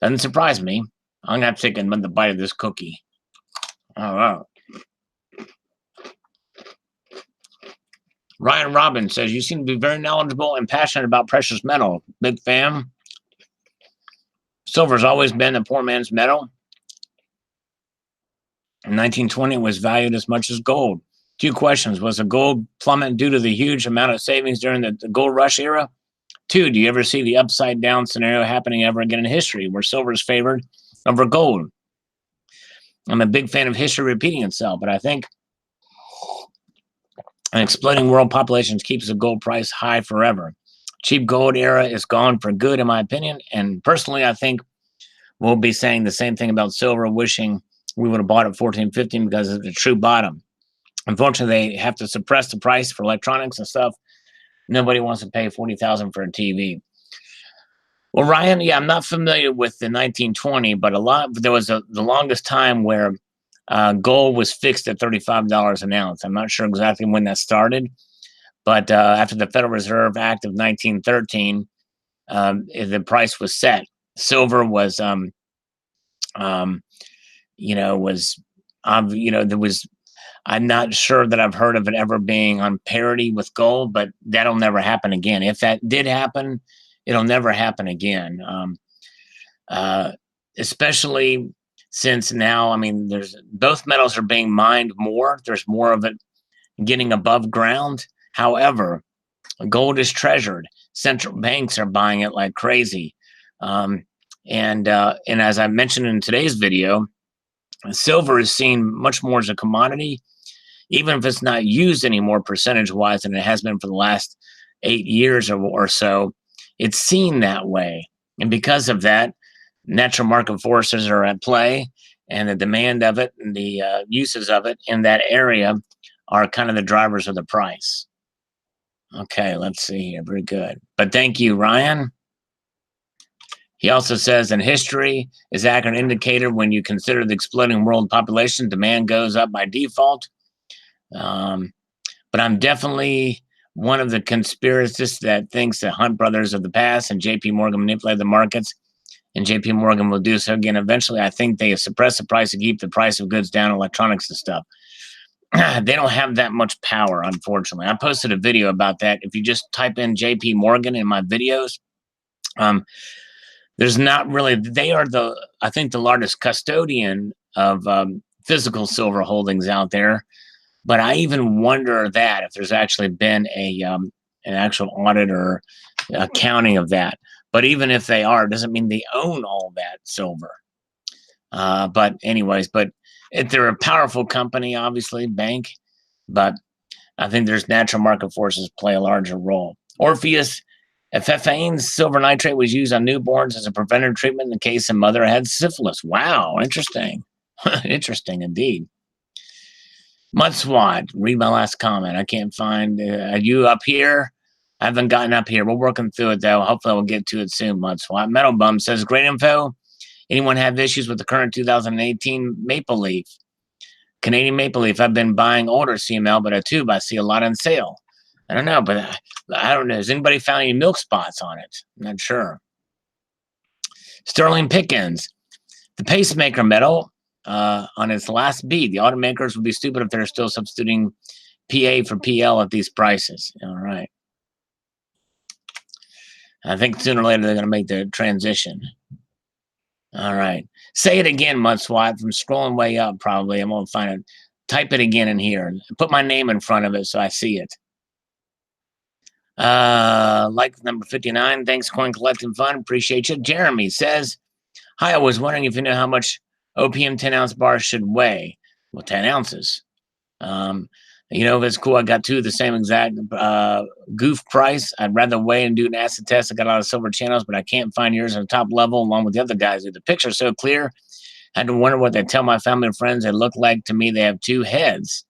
Doesn't surprise me. I'm going to have to take another bite of this cookie. All right. Ryan Robbins says, you seem to be very knowledgeable and passionate about precious metal. Big fan. Silver's always been a poor man's metal. In 1920, it was valued as much as gold. 2 questions. Was the gold plummet due to the huge amount of savings during the gold rush era? 2, do you ever see the upside down scenario happening ever again in history where silver is favored over gold? I'm a big fan of history repeating itself, but I think an exploding world population keeps the gold price high forever. Cheap gold era is gone for good, in my opinion. And personally, I think we'll be saying the same thing about silver, wishing we would have bought at 14.15 because it's a true bottom. Unfortunately, they have to suppress the price for electronics and stuff. Nobody wants to pay $40,000 for a TV. Well, Ryan, yeah, I'm not familiar with the 1920, but there was the longest time where gold was fixed at $35 an ounce. I'm not sure exactly when that started, but after the Federal Reserve Act of 1913, the price was set. Silver was, I'm not sure that I've heard of it ever being on parity with gold, but that'll never happen again. If that did happen, it'll never happen again. especially since now, I mean, there's both metals are being mined more. There's more of it getting above ground. However, gold is treasured. Central banks are buying it like crazy. And as I mentioned in today's video, silver is seen much more as a commodity, even if it's not used anymore percentage-wise than it has been for the last 8 years or so. It's seen that way. And because of that, natural market forces are at play, and the demand of it and the uses of it in that area are kind of the drivers of the price. Okay, let's see here. Very good. But thank you, Ryan. He also says, in history is accurate indicator when you consider the exploding world population, demand goes up by default. But I'm definitely one of the conspiracists that thinks that Hunt brothers of the past and JP Morgan manipulated the markets, and JP Morgan will do so again eventually. I think they suppress the price to keep the price of goods down, electronics and stuff. They don't have that much power, unfortunately. I posted a video about that. If you just type in JP Morgan in my videos, there's not really, they are I think the largest custodian of physical silver holdings out there. But I even wonder that if there's actually been an actual audit or accounting of that. But even if they are, it doesn't mean they own all that silver. But anyways, they're a powerful company, obviously, bank. But I think there's natural market forces play a larger role. Orpheus, Epiphanes silver nitrate was used on newborns as a preventative treatment in case a mother had syphilis. Wow, interesting. Interesting indeed. Mudswat, read my last comment. I can't find, are you up here? I haven't gotten up here. We're working through it, though. Hopefully, we'll get to it soon, Mudswat. Metal Bum says, great info. Anyone have issues with the current 2018 Maple Leaf? Canadian Maple Leaf. I've been buying older CML, but a tube I see a lot on sale. I don't know, but I don't know. Has anybody found any milk spots on it? I'm not sure. Sterling Pickens. The pacemaker metal on its last beat. The automakers would be stupid if they're still substituting PA for PL at these prices. All right. I think sooner or later they're going to make the transition. All right. Say it again, Mudswat. From scrolling way up, probably. I won't find it. Type it again in here. Put my name in front of it so I see it. Like number 59. Thanks, Coin Collecting Fund. Appreciate you. Jeremy says, hi, I was wondering if you know how much OPM 10-ounce bars should weigh. Well, 10 ounces. You know, if it's cool, I got two of the same exact goof price. I'd rather weigh and do an acid test. I got a lot of silver channels, but I can't find yours on the top level along with the other guys. The picture's so clear. I had to wonder what they tell my family and friends. They look like to me they have two heads.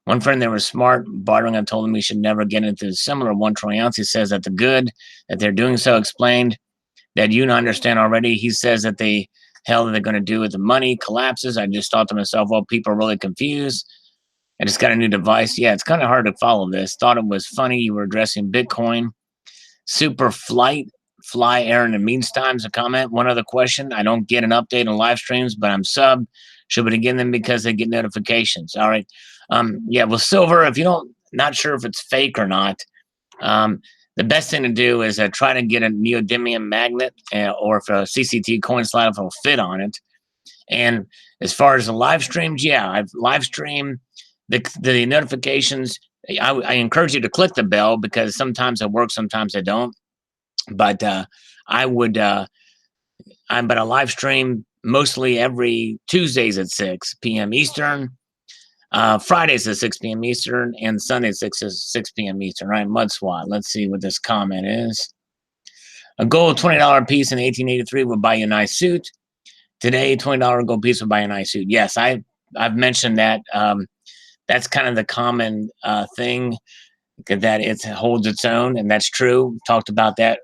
One friend, they were smart, bartering. I told him we should never get into the similar 1 troy ounce. He says that the good that they're doing so explained that you understand already. He says that the hell are they going to do with the money collapses. I just thought to myself, well, people are really confused. I just got a new device. Yeah, it's kind of hard to follow this. Thought it was funny you were addressing Bitcoin. Super fly Aaron and Means Times a comment. One other question. I don't get an update on live streams, but I'm sub. Should we get them because they get notifications? All right. Yeah, well, silver, if you don't, not sure if it's fake or not, the best thing to do is try to get a neodymium magnet or if a CCT coin slide will fit on it. And as far as the live streams, yeah, I've live streamed the notifications. I encourage you to click the bell because sometimes it works, sometimes they don't. But I would, but I live stream mostly every Tuesdays at 6 p.m. Eastern, Fridays at 6 p.m. Eastern, and Sundays at 6 p.m. Eastern. Right, Mudswat. Let's see what this comment is. A gold $20 piece in 1883 would buy you a nice suit. Today, $20 gold piece would buy you a nice suit. Yes, I've mentioned that. That's kind of the common thing, that it holds its own, and that's true. Talked about that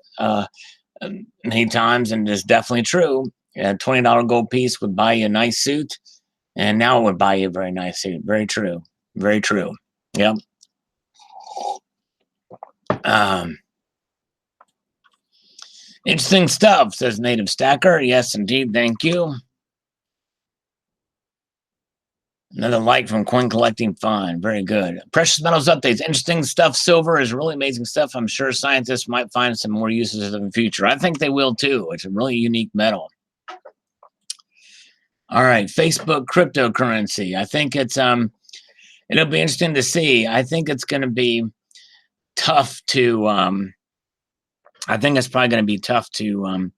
many times, and it's definitely true. A $20 gold piece would buy you a nice suit, and now it would buy you a very nice suit. Very true. Very true. Yep. Interesting stuff, says Native Stacker. Yes, indeed. Thank you. Another like from Coin Collecting Fund. Very good. Precious metals updates. Interesting stuff. Silver is really amazing stuff. I'm sure scientists might find some more uses in the future. I think they will too. It's a really unique metal. All right. Facebook cryptocurrency. I think it's it'll be interesting to see. I think it's going to be tough to I think it's probably going to be tough to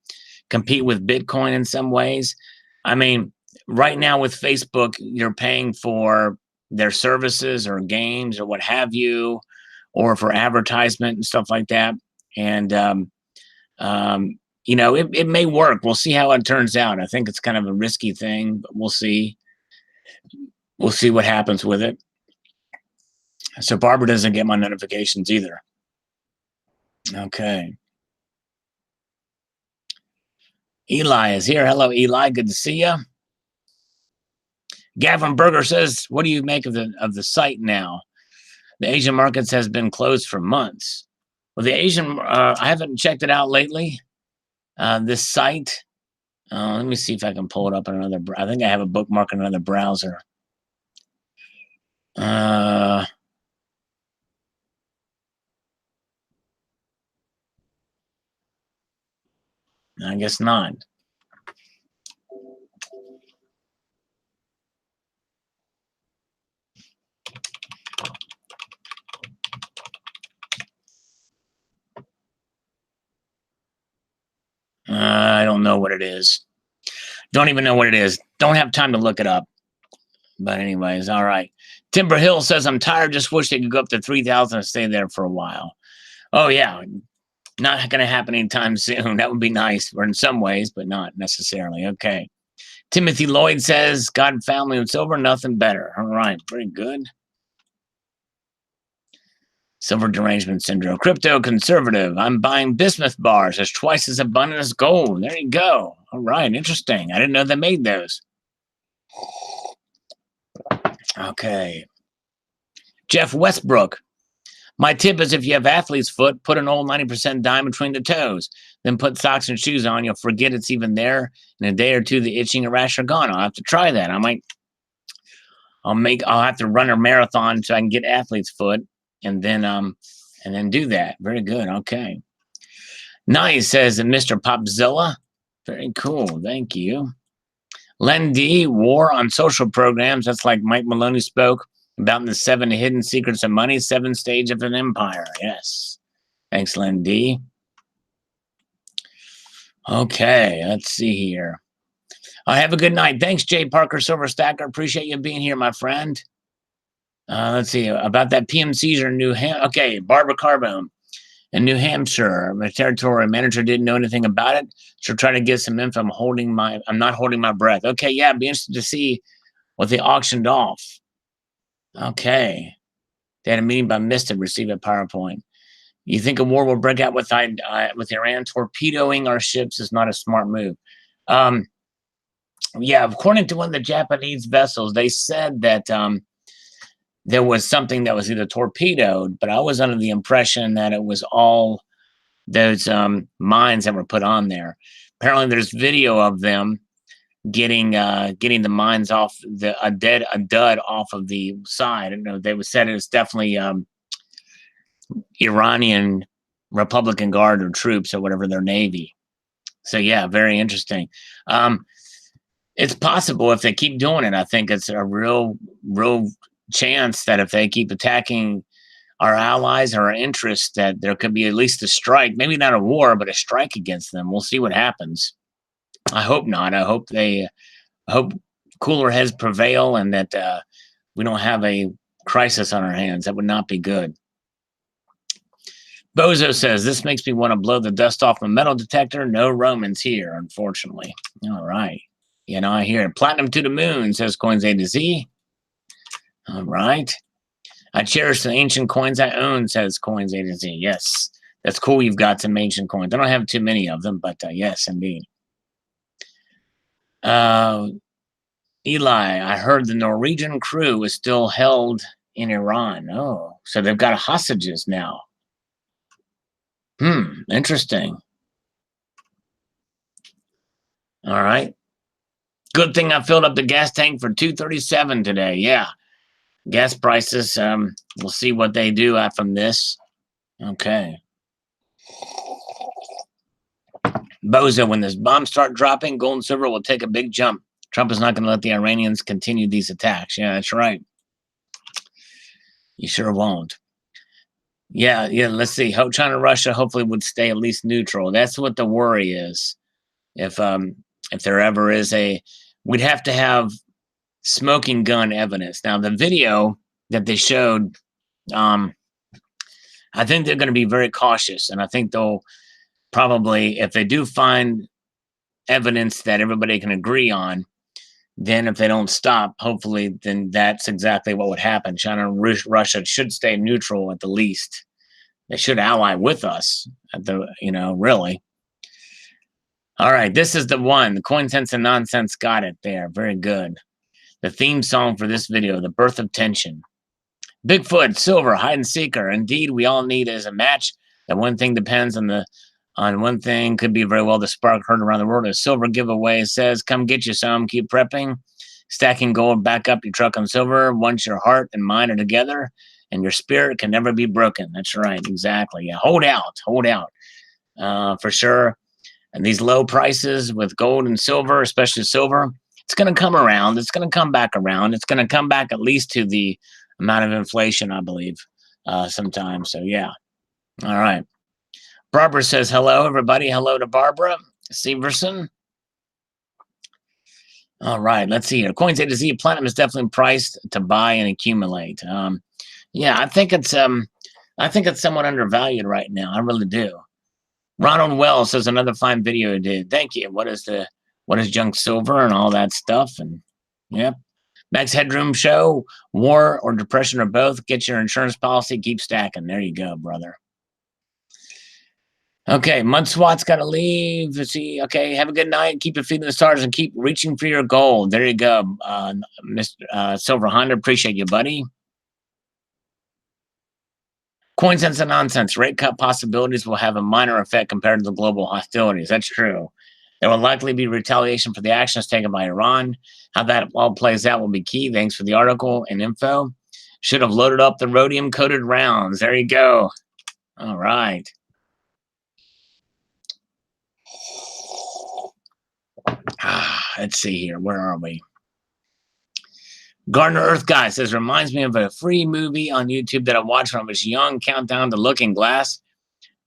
compete with Bitcoin in some ways. I mean, right now with Facebook, you're paying for their services or games or what have you, or for advertisement and stuff like that. And you know, it may work. We'll see how it turns out. I think it's kind of a risky thing, but we'll see. We'll see what happens with it. So Barbara doesn't get my notifications either. Okay. Eli is here. Hello, Eli. Good to see you. Gavin Berger says, "What do you make of the site now? The Asian markets has been closed for months." Well, the Asian, I haven't checked it out lately. This site, let me see if I can pull it up on another. I think I have a bookmark on another browser. I guess not. I don't know what it is. Don't even know what it is. Don't have time to look it up. But anyways, all right. Timber Hill says, "I'm tired. Just wish they could go up to 3,000 and stay there for a while." Oh yeah, not going to happen anytime soon. That would be nice, or in some ways, but not necessarily. Okay. Timothy Lloyd says, "God, family, and silver, nothing better." All right, very good. Silver derangement syndrome. Crypto conservative. "I'm buying bismuth bars. It's twice as abundant as gold." There you go. All right, interesting. I didn't know they made those. Okay. Jeff Westbrook. "My tip is if you have athlete's foot, put an old 90% dime between the toes. Then put socks and shoes on. You'll forget it's even there. In a day or two, the itching and rash are gone." I'll have to try that. I'll have to run a marathon so I can get athlete's foot and then do that. Very good. Okay. Nice, says Mr. Popzilla. Very cool. Thank you. Len D, war on social programs. That's like Mike Maloney spoke about in the 7 hidden secrets of money, 7 stage of an empire. Yes. Thanks, Len D. Okay, let's see here. Have a good night. Thanks, Jay Parker Silver Stacker. Appreciate you being here, my friend. Let's see about that PM seizure in New Hampshire. Okay, Barbara Carbone in New Hampshire. My territory manager didn't know anything about it. So try to get some info. I'm not holding my breath. Okay, yeah, I'd be interested to see what they auctioned off. Okay. They had a meeting but missed it. Receive a PowerPoint. "You think a war will break out with Iran? Torpedoing our ships is not a smart move." Yeah, according to one of the Japanese vessels, they said that there was something that was either torpedoed, but I was under the impression that it was all those mines that were put on there. Apparently, there's video of them getting the mines off a dud off of the side. I don't know. They said it was definitely Iranian Republican Guard or troops or whatever, their navy. So yeah, very interesting. It's possible if they keep doing it. I think it's a real chance that if they keep attacking our allies or our interests, that there could be at least a strike, maybe not a war, but a strike against them. We'll see what happens. I hope not. I hope cooler heads prevail and that we don't have a crisis on our hands. That would not be good. Bozo says, "This makes me want to blow the dust off a metal detector. No Romans here, unfortunately." All right. You know, I hear it. Platinum to the moon, says Coins A to Z. All right. "I cherish the ancient coins I own," says Coins A to Z. Yes, that's cool. You've got some ancient coins. I don't have too many of them, but yes, indeed. Eli, "I heard the Norwegian crew is still held in Iran." Oh, so they've got hostages now. Interesting. All right. Good thing I filled up the gas tank for $2.37 today. Yeah. Gas prices, we'll see what they do from this. Okay. Bozo, when this bombs start dropping, gold and silver will take a big jump. Trump is not going to let the Iranians continue these attacks. Yeah, that's right. You sure won't. Yeah, let's see. China and Russia hopefully would stay at least neutral. That's what the worry is. If there ever is we'd have to have smoking gun evidence. Now, the video that they showed, I think they're going to be very cautious, and I think they'll probably, if they do find evidence that everybody can agree on, then if they don't stop, hopefully, then that's exactly what would happen. China and Russia should stay neutral at the least. They should ally with us at really. All right, this is the one. The Coin Sense and Nonsense got it there. Very good. The theme song for this video, The Birth of Tension. Bigfoot, silver, hide and seeker. Indeed, we all need as a match. That one thing depends on one thing, could be very well the spark heard around the world. A silver giveaway says, come get you some, keep prepping. Stacking gold, back up your truck on silver. Once your heart and mind are together, and your spirit can never be broken. That's right, exactly. Yeah, hold out, for sure. And these low prices with gold and silver, especially silver, it's going to come around. It's going to come back around. It's going to come back at least to the amount of inflation, I believe, sometimes. So, yeah. All right. Barbara says, hello, everybody. Hello to Barbara Severson. All right. Let's see here. Coins A to Z. Platinum is definitely priced to buy and accumulate. Yeah, I think it's somewhat undervalued right now. I really do. Ronald Wells says another fine video he did. Thank you. What is junk silver and all that stuff? And yep. Max Headroom Show, war or depression or both. Get your insurance policy. Keep stacking. There you go, brother. Okay, Mud Swat's got to leave. Let's see. Okay, have a good night. Keep your feet in the stars and keep reaching for your goal. There you go, Mr. Silver Honda. Appreciate you, buddy. Coin Sense and Nonsense. Rate cut possibilities will have a minor effect compared to the global hostilities. That's true. There will likely be retaliation for the actions taken by Iran. How that all plays out will be key. Thanks for the article and info. Should have loaded up the rhodium-coated rounds. There you go. All right. Let's see here. Where are we? Gardner Earth Guy says, reminds me of a free movie on YouTube that I watched when I was young, Countdown to Looking Glass.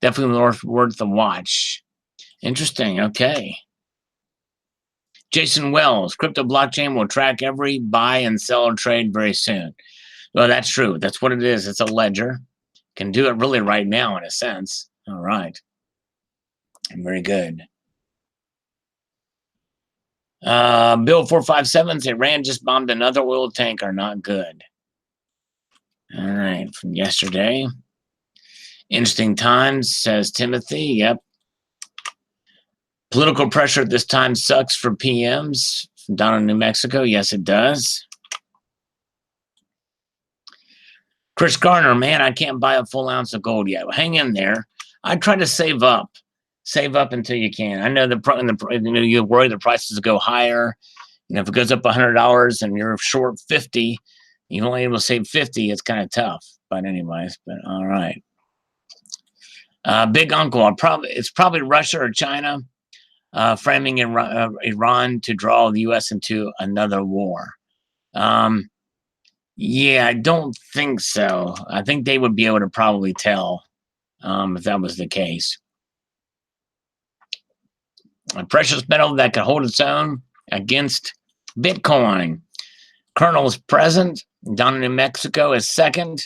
Definitely worth the watch. Interesting. Okay. Jason Wells, crypto blockchain will track every buy and sell trade very soon. Well, that's true. That's what it is. It's a ledger. Can do it really right now in a sense. All right. Very good. Bill 457 says Iran just bombed another oil tanker. Not good. All right, from yesterday. Interesting times, says Timothy. Yep. Political pressure at this time sucks for PMs down in New Mexico. Yes, it does. Chris Garner, man, I can't buy a full ounce of gold yet. Well, hang in there. I try to save up. Save up until you can. I know you worry the prices go higher. If it goes up $100 and you're short 50, you're only able to save 50. It's kind of tough. But anyways, all right. Big Uncle, it's probably Russia or China framing Iran to draw the U.S. into another war. Yeah, I don't think so. I think they would be able to probably tell if that was the case. A precious metal that could hold its own against Bitcoin. Colonel is present. Down in New Mexico is second.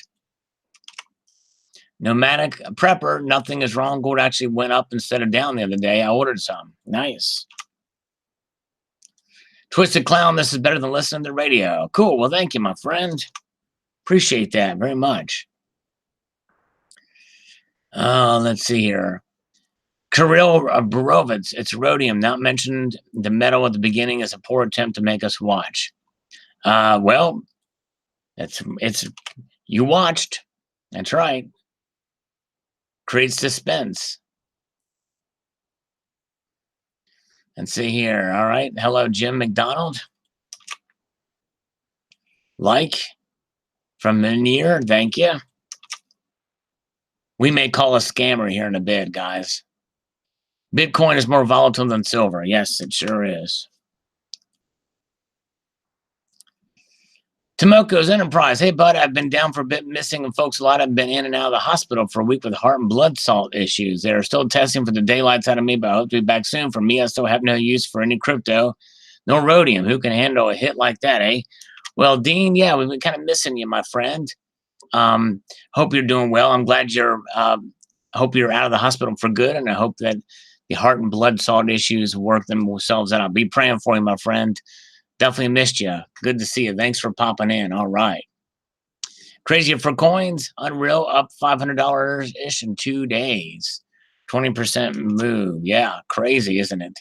Nomadic prepper, nothing is wrong. Gold actually went up instead of down the other day. I ordered some. Nice. Twisted Clown, this is better than listening to the radio. Cool. Well, thank you, my friend. Appreciate that very much. Let's see here. Kirill Borovitz, it's rhodium, not mentioned. The metal at the beginning is a poor attempt to make us watch. Well, it's you watched. That's right. Creates suspense. Let's see here. All right. Hello, Jim McDonald. Like from Menier. Thank you. We may call a scammer here in a bit, guys. Bitcoin is more volatile than silver. Yes, it sure is. Tomoko's Enterprise. Hey, bud, I've been down for a bit, missing folks a lot. I've been in and out of the hospital for a week with heart and blood salt issues. They are still testing for the daylights out of me, but I hope to be back soon. For me, I still have no use for any crypto. No rhodium. Who can handle a hit like that, eh? Well, Dean, yeah, we've been kind of missing you, my friend. Hope you're doing well. I'm glad you're, hope you're out of the hospital for good, and I hope that the heart and blood salt issues work themselves out. I'll be praying for you, my friend. Definitely missed you. Good to see you. Thanks for popping in. All right. Crazy for coins. Unreal up $500-ish in 2 days. 20% move. Yeah, crazy, isn't it?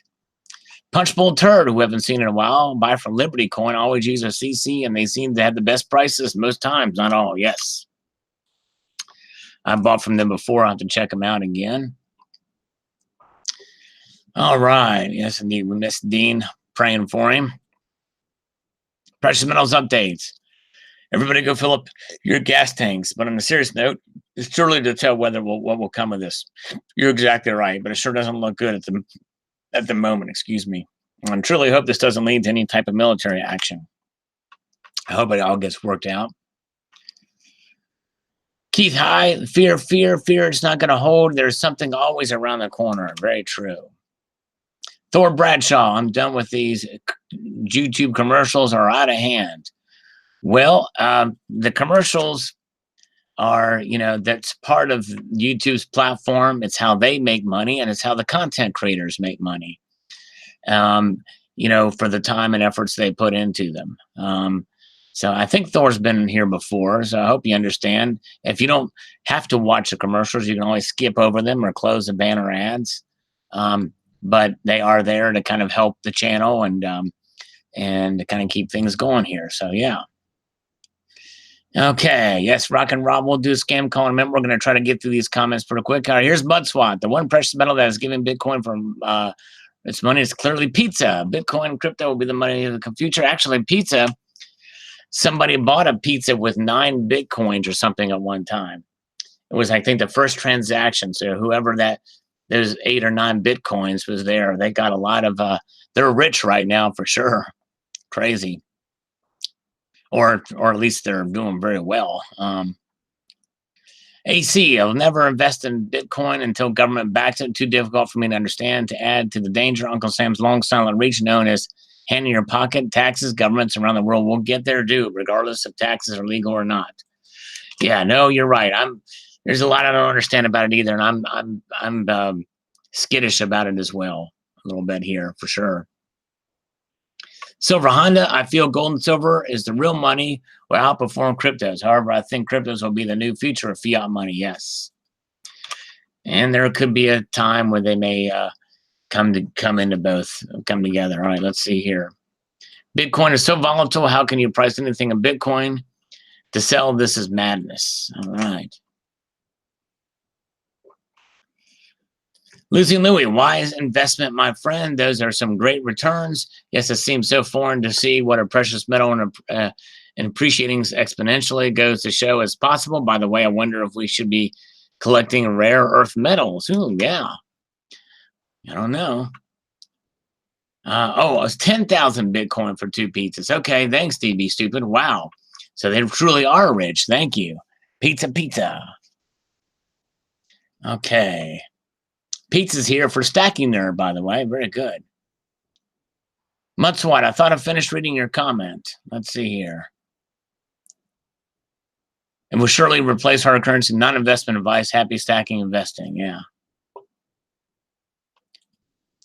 Punchbowl Turd, who haven't seen in a while. Buy from Liberty Coin. Always use a CC, and they seem to have the best prices most times. Not all. Yes. I bought from them before. I'll have to check them out again. All right. Yes, indeed. We missed Dean. Praying for him. Precious metals updates. Everybody go fill up your gas tanks. But on a serious note, it's too early to tell what will come of this. You're exactly right, but it sure doesn't look good at the moment. Excuse me. I truly hope this doesn't lead to any type of military action. I hope it all gets worked out. Keith High, fear. It's not going to hold. There's something always around the corner. Very true. Thor Bradshaw, I'm done with these YouTube commercials are out of hand. Well, the commercials are, that's part of YouTube's platform. It's how they make money, and it's how the content creators make money, for the time and efforts they put into them. So I think Thor's been here before, so I hope you understand. If you don't have to watch the commercials, you can always skip over them or close the banner ads. But they are there to kind of help the channel and to kind of keep things going here. So yeah. Okay. Yes, Rock and Rob will do a scam call. Remember, we're going to try to get through these comments pretty quick. All right, here's MudSwat. The one precious metal that is giving Bitcoin from its money is clearly pizza. Bitcoin and crypto will be the money of the future. Actually, pizza. Somebody bought a pizza with 9 Bitcoins or something at one time. It was, I think, the first transaction. So whoever those 8 or 9 Bitcoins was there. They got a lot of, they're rich right now for sure. Crazy. Or at least they're doing very well. AC, I'll never invest in Bitcoin until government backs it. Too difficult for me to understand. To add to the danger, Uncle Sam's long silent reach, known as hand in your pocket taxes. Governments around the world will get their due, regardless if taxes are legal or not. Yeah, no, you're right. There's a lot I don't understand about it either, and I'm skittish about it as well, a little bit here for sure. Silver Honda, I feel gold and silver is the real money will outperform cryptos. However, I think cryptos will be the new future of fiat money. Yes, and there could be a time where they may come together. All right, let's see here. Bitcoin is so volatile. How can you price anything in Bitcoin? To sell, this is madness. All right. Lucy Louie, wise investment, my friend. Those are some great returns. Yes, it seems so foreign to see what a precious metal and appreciating exponentially goes to show as possible. By the way, I wonder if we should be collecting rare earth metals. Ooh, yeah. I don't know. It was 10,000 Bitcoin for 2 pizzas. Okay, thanks, DB Stupid. Wow. So they truly are rich. Thank you. Pizza. Okay. Pizza's here for stacking there, by the way. Very good. Mutswat, I thought I finished reading your comment. Let's see here. It will surely replace hard currency, non-investment advice, happy stacking investing. Yeah.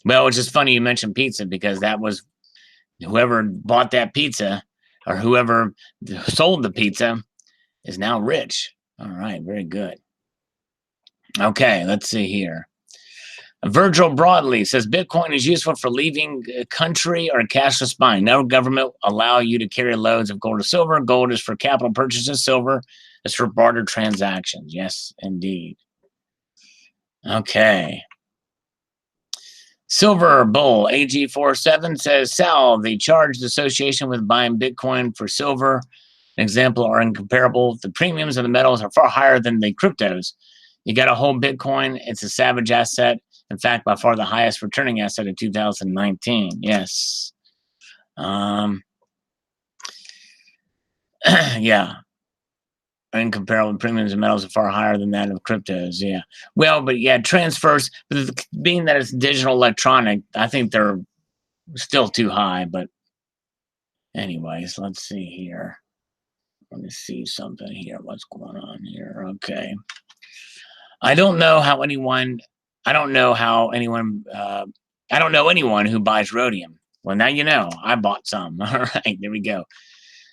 Well, it's just funny you mentioned pizza because that was whoever bought that pizza or whoever sold the pizza is now rich. All right, very good. Okay, let's see here. Virgil Broadley says Bitcoin is useful for leaving a country or cashless buying. No government will allow you to carry loads of gold or silver. Gold is for capital purchases. Silver is for barter transactions. Yes, indeed. Okay. Silver Bull AG47 says, Sal, the charged association with buying Bitcoin for silver, an example, are incomparable. The premiums of the metals are far higher than the cryptos. You got to hold Bitcoin. It's a savage asset. In fact, by far the highest returning asset in 2019. Yes. Yeah. Incomparable premiums of metals are far higher than that of cryptos. Yeah. Well, but yeah, transfers, being that it's digital electronic, I think they're still too high. But anyways, let's see here. Let me see something here. What's going on here? Okay. I don't know anyone who buys rhodium. Well, now you know. I bought some. All right, there we go.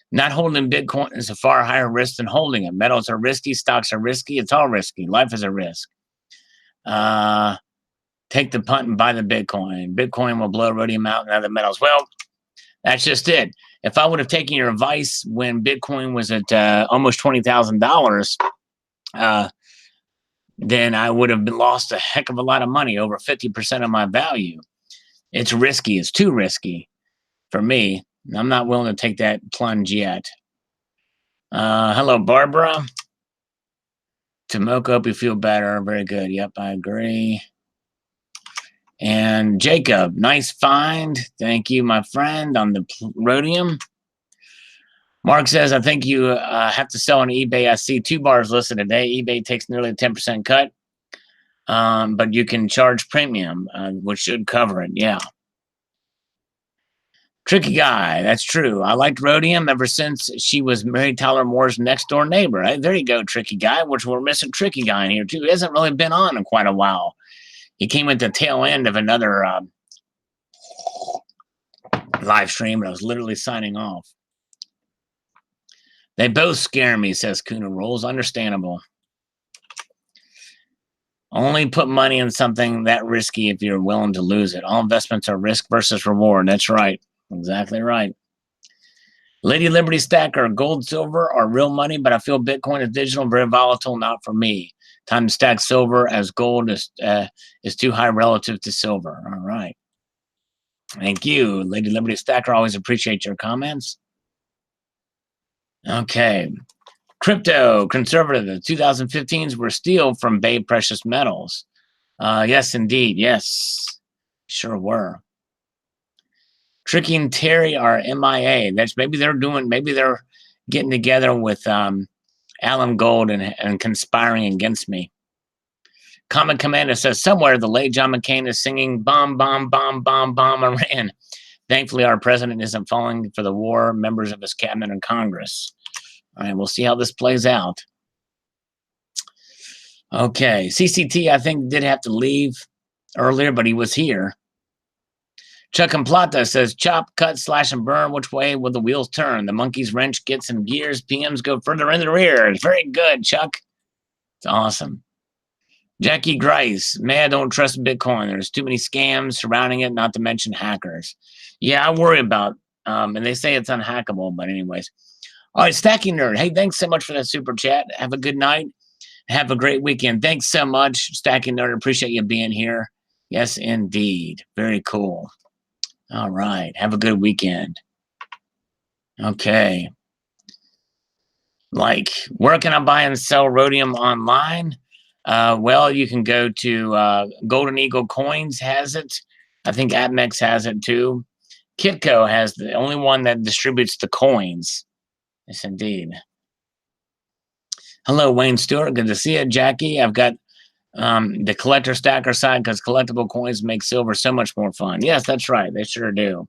Not holding Bitcoin is a far higher risk than holding it. Metals are risky. Stocks are risky. It's all risky. Life is a risk. Take the punt and buy the Bitcoin. Bitcoin will blow rhodium out and other metals. Well, that's just it. If I would have taken your advice when Bitcoin was at almost $20,000, then I would have lost a heck of a lot of money, over 50% of my value. It's risky. It's too risky for me. I'm not willing to take that plunge yet. Hello, Barbara. Tomoko, hope you feel better. Very good. Yep, I agree. And Jacob, nice find. Thank you, my friend, on the rhodium. Mark says, I think you have to sell on eBay. I see 2 bars listed today. eBay takes nearly a 10% cut, but you can charge premium, which should cover it. Yeah. Tricky guy. That's true. I liked rhodium ever since she was Mary Tyler Moore's next door neighbor. Right? There you go, Tricky guy, which we're missing Tricky guy in here, too. He hasn't really been on in quite a while. He came at the tail end of another live stream, but I was literally signing off. They both scare me, says Kuna Rolls. Understandable. Only put money in something that risky if you're willing to lose it. All investments are risk versus reward. That's right. Exactly right. Lady Liberty Stacker, gold, silver are real money, but I feel Bitcoin is digital, very volatile, not for me. Time to stack silver as gold is too high relative to silver. All right. Thank you, Lady Liberty Stacker. Always appreciate your comments. Okay. Crypto, conservative. The 2015s were steal from Bay Precious Metals. Yes, indeed. Yes, sure were. Tricky and Terry are MIA. Maybe they're getting together with Alan Gold and conspiring against me. Common Commander says, somewhere the late John McCain is singing bomb, bomb, bomb, bomb, bomb, Iran. Thankfully, our president isn't falling for the war, members of his cabinet and Congress. All right, we'll see how this plays out. Okay, CCT, I think, did have to leave earlier, but he was here. Chuck and Plata says, chop, cut, slash, and burn. Which way will the wheels turn? The monkey's wrench gets in gears. PMs go further in the rear. It's very good, Chuck. It's awesome. Jackie Grice, man, I don't trust Bitcoin. There's too many scams surrounding it, not to mention hackers. Yeah, I worry about, and they say it's unhackable, but anyways. All right, Stacking Nerd. Hey, thanks so much for that super chat. Have a good night. Have a great weekend. Thanks so much, Stacking Nerd. Appreciate you being here. Yes, indeed. Very cool. All right. Have a good weekend. Okay. Like, where can I buy and sell rhodium online? Well, you can go to Golden Eagle Coins has it. I think APMEX has it too. Kitco has the only one that distributes the coins. Yes, indeed. Hello, Wayne Stewart. Good to see you, Jackie. I've got the collector stacker side because collectible coins make silver so much more fun. Yes, that's right. They sure do.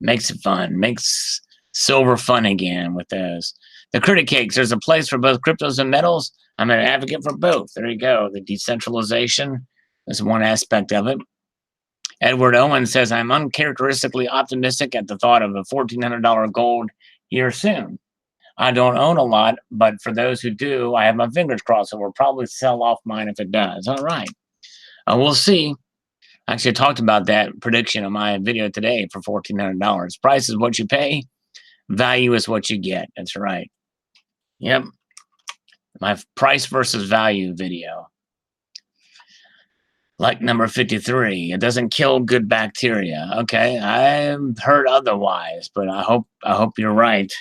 Makes it fun. Makes silver fun again with those. The critic cakes. There's a place for both cryptos and metals. I'm an advocate for both. There you go. The decentralization is one aspect of it. Edward Owen says, I'm uncharacteristically optimistic at the thought of a $1,400 gold here soon. I don't own a lot, but for those who do, I have my fingers crossed. So we'll probably sell off mine if it does. All right. We'll see. Actually, I talked about that prediction in my video today for $1,400. Price is what you pay. Value is what you get. That's right. Yep. My price versus value video. Like number 53, it doesn't kill good bacteria. Okay, I've heard otherwise, but I hope you're right.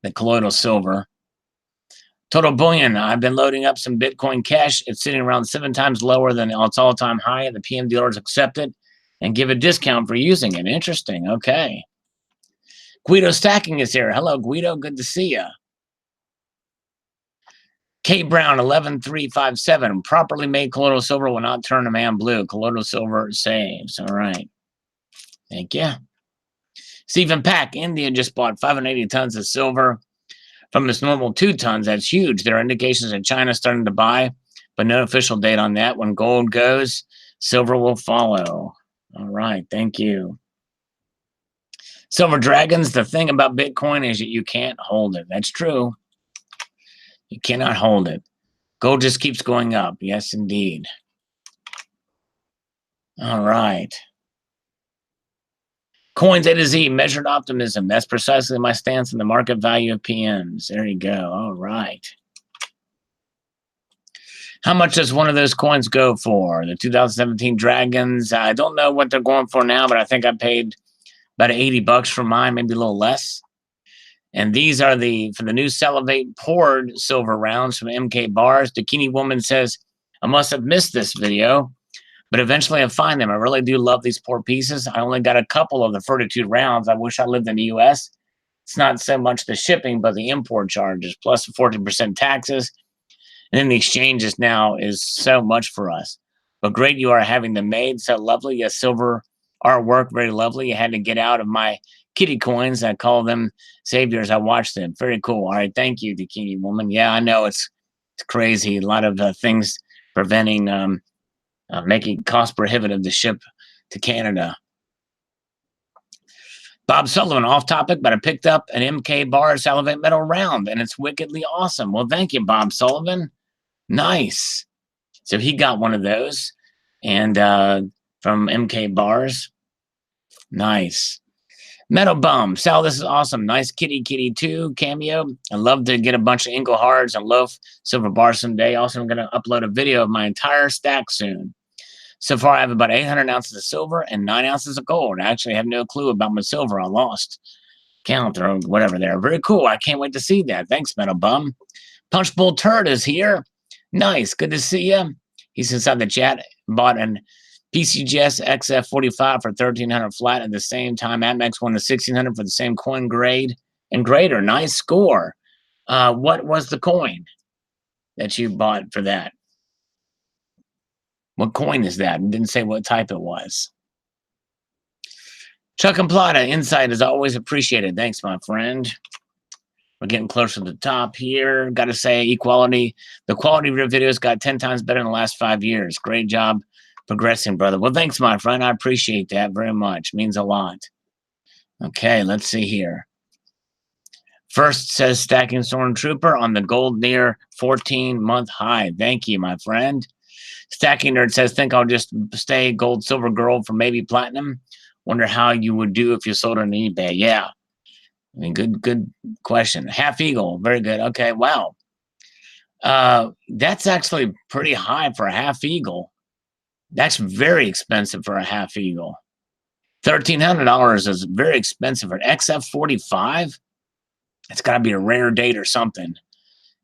The colloidal silver. Total bullion. I've been loading up some Bitcoin Cash. It's sitting around 7 times lower than its all-time high. The PM dealers accept it and give a discount for using it. Interesting. Okay. Guido Stacking is here. Hello, Guido. Good to see you. K Brown 11357. Properly made colloidal silver will not turn a man blue. Colloidal silver saves. All right. Thank you. Stephen Pack, India just bought 580 tons of silver from its normal 2 tons. That's huge. There are indications that China's starting to buy, but no official date on that. When gold goes, silver will follow. All right. Thank you. Silver Dragons, the thing about Bitcoin is that you can't hold it. That's true. You cannot hold it. Gold just keeps going up. Yes, indeed. All right. Coins A to Z, measured optimism. That's precisely my stance on the market value of PMs. There you go. All right. How much does one of those coins go for? The 2017 Dragons. I don't know what they're going for now, but I think I paid about $80 for mine, maybe a little less. And these are for the new Salivate poured silver rounds from MK Bars. Bikini Woman says, I must have missed this video, but eventually I'll find them. I really do love these pour pieces. I only got a couple of the Fortitude rounds. I wish I lived in the US. It's not so much the shipping, but the import charges, plus the 14% taxes. And then the exchanges now is so much for us. But great you are having them made. So lovely. Yes, silver artwork, very lovely. I had to get out of my kitty coins. I call them saviors. I watch them. Very cool. All right. Thank you, Bikini Woman. Yeah, I know it's crazy. A lot of things preventing, making cost prohibitive to ship to Canada. Bob Sullivan, off topic, but I picked up an MK Bar Salivate Metal round, and it's wickedly awesome. Well, thank you, Bob Sullivan. Nice. So he got one of those, and from MK Bars. Nice. Metal Bum. Sal, this is awesome. Nice Kitty 2 cameo. I'd love to get a bunch of Ingle Hards and Loaf silver bars someday. Also, I'm going to upload a video of my entire stack soon. So far, I have about 800 ounces of silver and 9 ounces of gold. I actually have no clue about my silver. I lost count or whatever there. Very cool. I can't wait to see that. Thanks, Metal Bum. Punchbowl Turd is here. Nice. Good to see you. He's inside the chat. Bought an PCGS XF45 for 1,300 flat at the same time. Amex won the 1,600 for the same coin grade and greater. Nice score. What was the coin that you bought for that? What coin is that? It didn't say what type it was. Chuck and Plata, insight is always appreciated. Thanks, my friend. We're getting closer to the top here. Got to say, equality. The quality of your videos got 10 times better in the last 5 years. Great job progressing, brother. Well, thanks, my friend. I appreciate that very much. Means a lot. Okay, let's see here. First says Stacking Stormtrooper on the gold near 14-month high. Thank you, my friend. Stacking Nerd says, think I'll just stay gold, silver, gold for maybe platinum. Wonder how you would do if you sold on eBay. Yeah. I mean, good question. Half Eagle. Very good. Okay. Wow. That's actually pretty high for a Half Eagle. That's very expensive for a Half Eagle. $1,300 is very expensive for an XF45. It's got to be a rare date or something.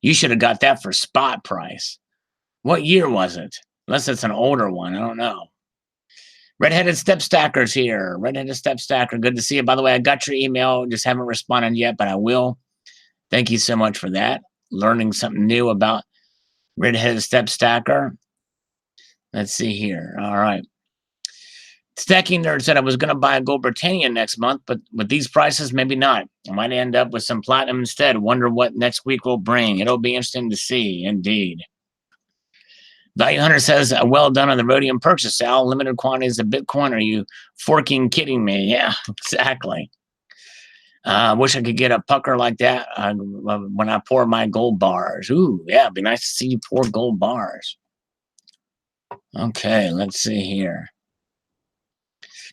You should have got that for spot price. What year was it? Unless it's an older one. I don't know. Redheaded Step Stacker's here. Redheaded Step Stacker. Good to see you. By the way, I got your email. Just haven't responded yet, but I will. Thank you so much for that. Learning something new about Redheaded Step Stacker. Let's see here. All right. Stacking Nerd said I was going to buy a Gold Britannia next month, but with these prices, maybe not. I might end up with some platinum instead. Wonder what next week will bring. It'll be interesting to see, indeed. Value Hunter says, well done on the rhodium purchase, Sal. Limited quantities of Bitcoin. Are you forking kidding me? Yeah, exactly. Wish I could get a pucker like that when I pour my gold bars. Ooh, yeah, it'd be nice to see you pour gold bars. Okay, let's see here.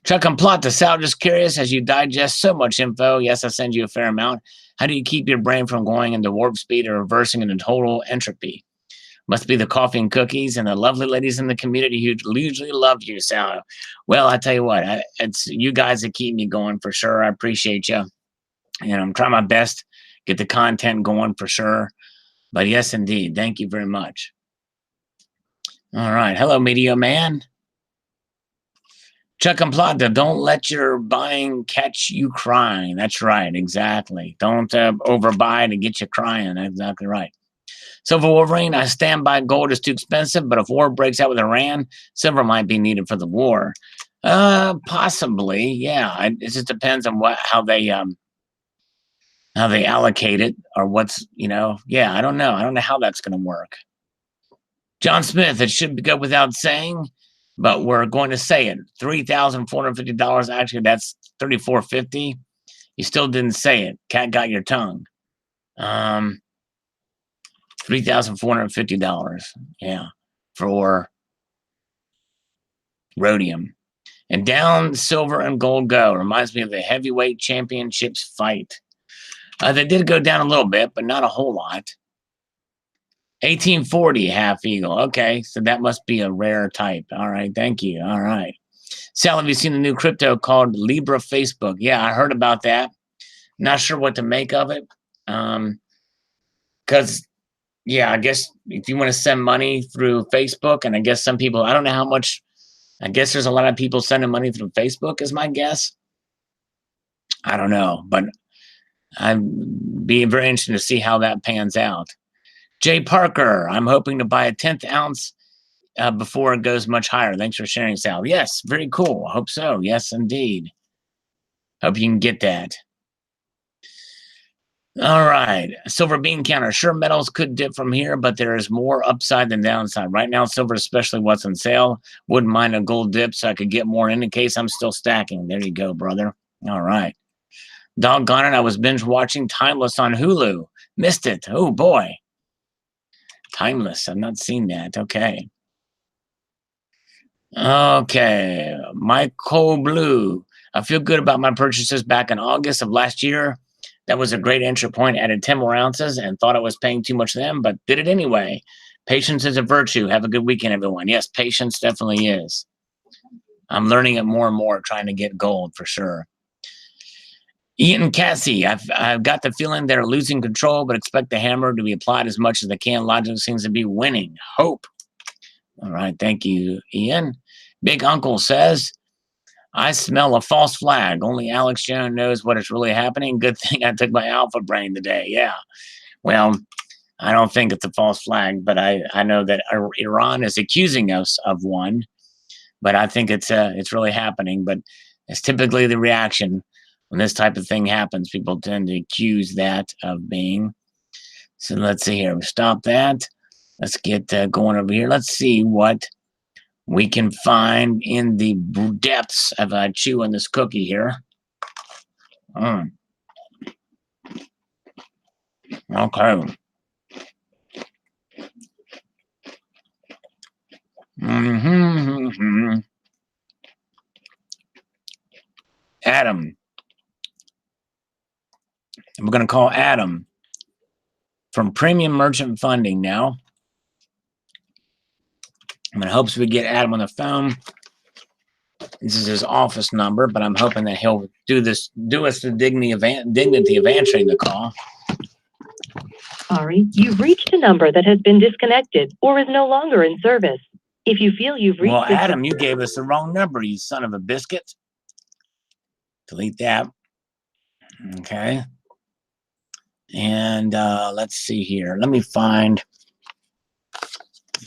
Chuck and Plot, the Sal, just curious, as you digest so much info, yes, I send you a fair amount, how do you keep your brain from going into warp speed or reversing into total entropy? Must be the coffee and cookies and the lovely ladies in the community who usually love you, Sal. Well, I tell you what, it's you guys that keep me going for sure. I appreciate you. And I'm trying my best, get the content going for sure. But yes, indeed. Thank you very much. All right. Hello, Media Man. Chuck and Plata, don't let your buying catch you crying. That's right. Exactly. Don't overbuy to get you crying. That's exactly right. Silver Wolverine, I stand by gold is too expensive, but if war breaks out with Iran, silver might be needed for the war. Possibly, yeah. It just depends on how they allocate it or what's, yeah, I don't know. I don't know how that's going to work. John Smith, it should go without saying, but we're going to say it. $3,450. Actually, that's $3,450. You still didn't say it. Cat got your tongue. $3,450. Yeah, for rhodium. And down silver and gold go. Reminds me of the heavyweight championships fight. They did go down a little bit, but not a whole lot. 1840 half eagle. Okay, so that must be a rare type. All right, thank you. All right. Sal, have you seen the new crypto called Libra Facebook? Yeah, I heard about that. Not sure what to make of it. Because, yeah, I guess if you want to send money through Facebook, and I guess some people, I don't know how much, I guess there's a lot of people sending money through Facebook is my guess. I don't know, but I'd be very interested to see how that pans out. Jay Parker, I'm hoping to buy a 10th ounce before it goes much higher. Thanks for sharing, Sal. Yes, very cool. I hope so. Yes, indeed. Hope you can get that. All right. Silver bean counter. Sure, metals could dip from here, but there is more upside than downside. Right now, silver, especially what's on sale. Wouldn't mind a gold dip so I could get more in case I'm still stacking. There you go, brother. All right. Doggone it. I was binge watching Timeless on Hulu. Missed it. Oh, boy. Timeless. I've not seen that. Okay. Okay. Michael Blue. I feel good about my purchases back in August of last year. That was a great entry point. Added 10 more ounces and thought I was paying too much then, but did it anyway. Patience is a virtue. Have a good weekend, everyone. Yes, patience definitely is. I'm learning it more and more, trying to get gold for sure. Ian Cassie, I've got the feeling they're losing control, but expect the hammer to be applied as much as they can. Logic seems to be winning. Hope. All right, thank you, Ian. Big Uncle says, I smell a false flag. Only Alex Jones knows what is really happening. Good thing I took my alpha brain today. Yeah. Well, I don't think it's a false flag, but I know that Iran is accusing us of one, but I think it's really happening. But it's typically the reaction when this type of thing happens. People tend to accuse that of being. So let's see here. We stop that. Let's get going over here. Let's see what we can find in the depths of chew on this cookie here. Okay. Adam. We're going to call Adam from Premium Merchant Funding now. I'm in hopes we get Adam on the phone. This is his office number, but I'm hoping that he'll do us the dignity of answering the call. Sorry, you've reached a number that has been disconnected or is no longer in service. If you feel you've reached... Well, Adam, you gave us the wrong number, you son of a biscuit. Delete that. Okay. And let's see here. Let me find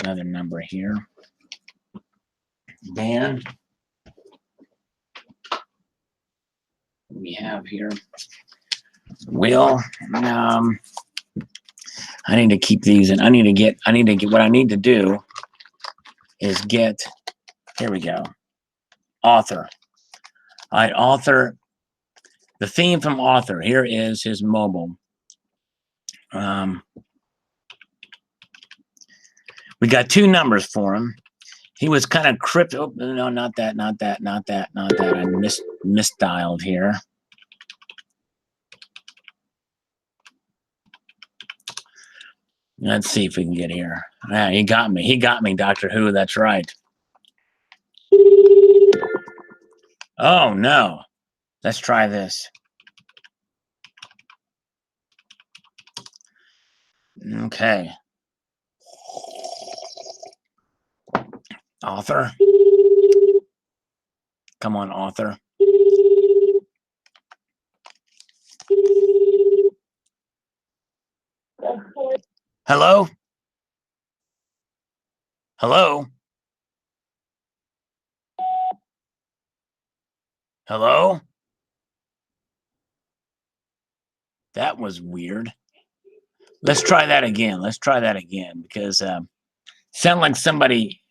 another number here. Dan. We have here. Will. I need to keep these, and I need to get. What I need to do is get. Here we go. Author. All right, author. The theme from author. Here is his mobile. We got two numbers for him. He was kind of crypto. Oh, no, not that. I misdialed here. Let's see if we can get here. Yeah, he got me. He got me, Doctor Who. That's right. Oh, no. Let's try this. Okay. Author. Come on, author. Hello? Hello? Hello? That was weird. Let's try that again. Let's try that again because sound like somebody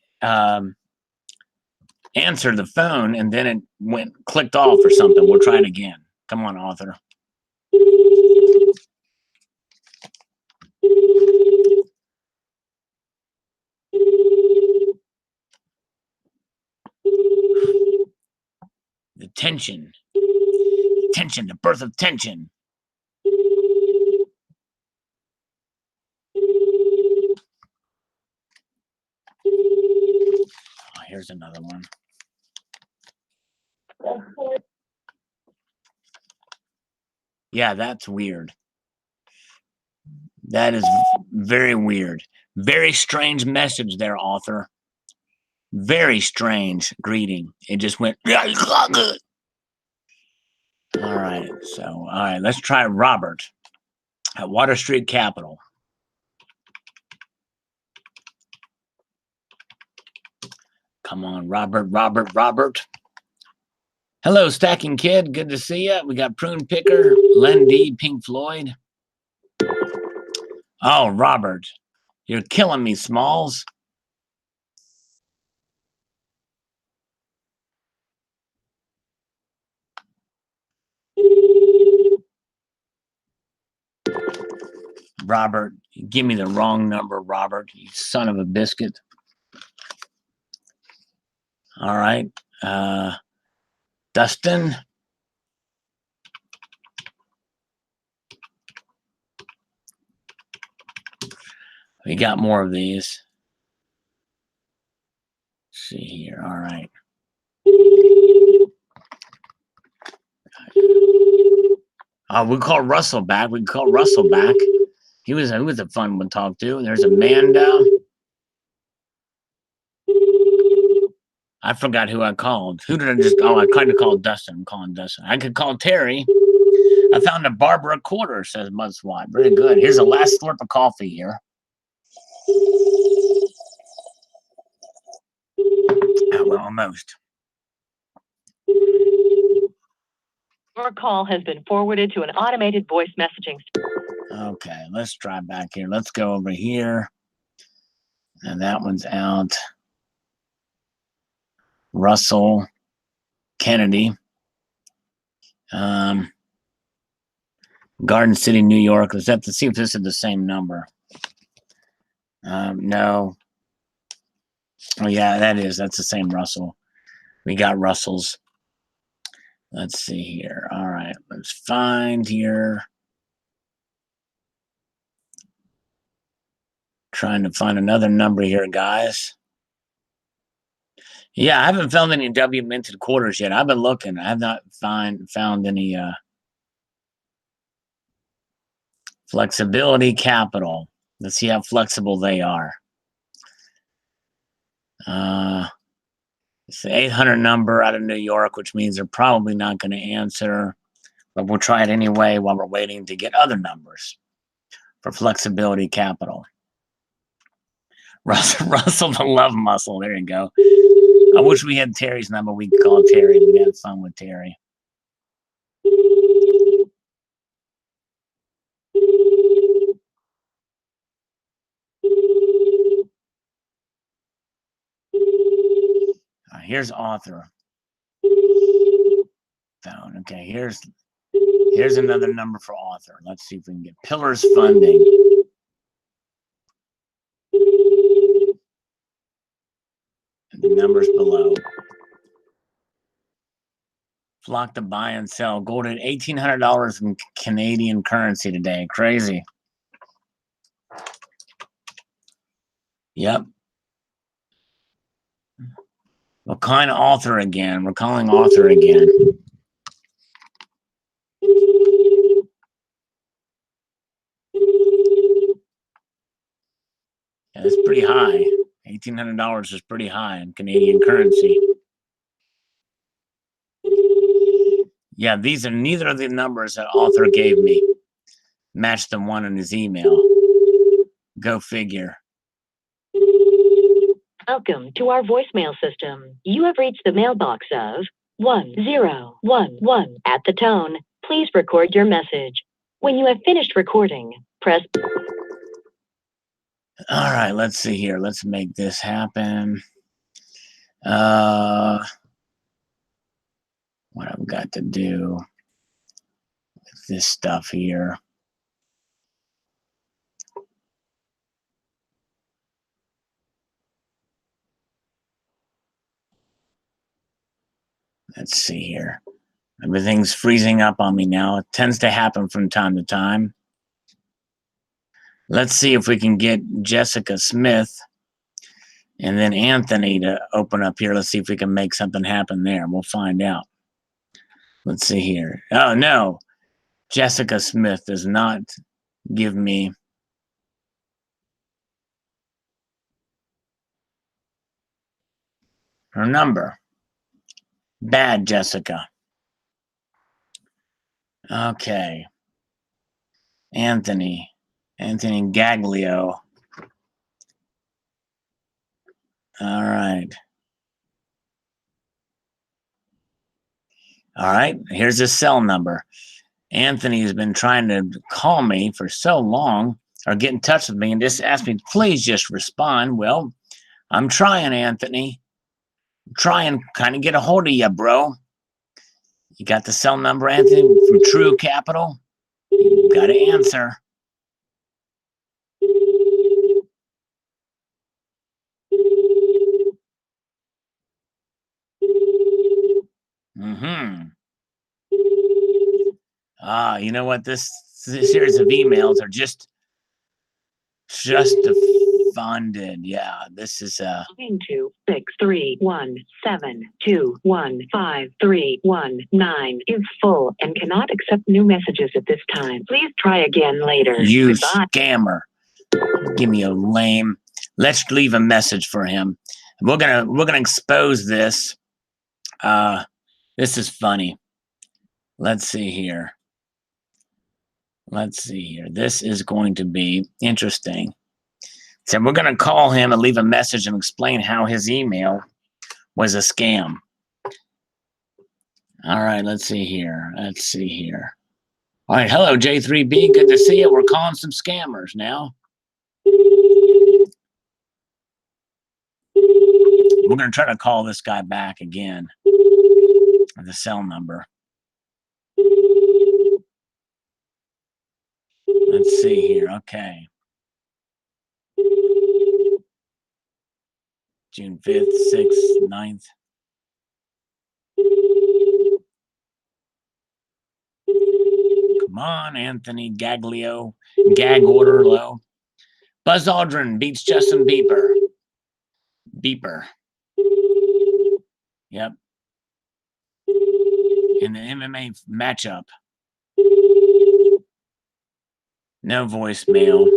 answered the phone and then it clicked off or something. We'll try it again. Come on, author. The tension. Tension, the birth of tension. Oh, here's another one. Yeah, that's weird. That is very weird. Very strange message there, author. Very strange greeting. It just went. All right. So, all right. Let's try Robert at Water Street Capital. Come on, Robert, Robert, Robert. Hello, Stacking Kid. Good to see you. We got Prune Picker, Len D, Pink Floyd. Oh, Robert. You're killing me, Smalls. Robert, give me the wrong number, Robert, you son of a biscuit. All right. Dustin. We got more of these. Let's see here. All right. We call Russell back. We can call Russell back. He was a fun one to talk to. There's Amanda. I forgot who I called. Who did I just? Oh, I tried to call Dustin. I'm calling Dustin. I could call Terry. I found a Barbara quarter, says Mudswat. Very good. Here's the last slurp of coffee here. Oh, well, almost. Your call has been forwarded to an automated voice messaging. Okay, let's try back here. Let's go over here. And that one's out. Russell Kennedy. Garden City, New York. Let's have to see if this is the same number. No. Oh, yeah, that is. That's the same Russell. We got Russell's. Let's see here. All right, let's find here. Trying to find another number here, guys. Yeah, I haven't found any W minted quarters yet. I've been looking. I have not found any flexibility capital. Let's see how flexible they are. It's the 800 number out of New York, which means they're probably not going to answer, but we'll try it anyway while we're waiting to get other numbers for flexibility capital. Russell the love muscle. There you go. I wish we had Terry's number. We could call Terry. We had fun with Terry. Here's author. Found. Okay, here's another number for author. Let's see if we can get Pillars funding. And the numbers below. Flock to buy and sell. Gold at $1,800 in Canadian currency today. Crazy. Yep. We're calling author again. We're calling author again. Yeah, that's pretty high. $1,800 is pretty high in Canadian currency. Yeah, these are neither of the numbers that author gave me. Match the one in his email. Go figure. Welcome to our voicemail system. You have reached the mailbox of 1011. At the tone, please record your message. When you have finished recording, press. All right, let's see here. Let's make this happen. What I've got to do with this stuff here. Let's see here. Everything's freezing up on me now. It tends to happen from time to time. Let's see if we can get Jessica Smith and then Anthony to open up here. Let's see if we can make something happen there. We'll find out. Let's see here. Oh, no. Jessica Smith does not give me her number. Bad, Jessica. Okay. Anthony Gaglio. All right. All right. Here's his cell number. Anthony has been trying to call me for so long or get in touch with me and just ask me, please just respond. Well, I'm trying, Anthony. I'm trying kind of get a hold of you, bro. You got the cell number, Anthony, from True Capital? You got to answer. Mm-hmm. You know what? This series of emails are just funded. Yeah, this is 9263172153119 is full and cannot accept new messages at this time. Please try again later. You Goodbye. Scammer. Give me a lame. Let's leave a message for him. We're gonna expose this. This is funny. Let's see here. This is going to be interesting. So we're going to call him and leave a message and explain how his email was a scam. All right, let's see here. All right, hello, J3B. Good to see you. We're calling some scammers now. We're going to try to call this guy back again. The cell number. Let's see here. Okay. June 5th, 6th, 9th. Come on, Anthony Gaglio. Gag order low. Buzz Aldrin beats Justin Bieber. Yep. In the MMA matchup. No voicemail.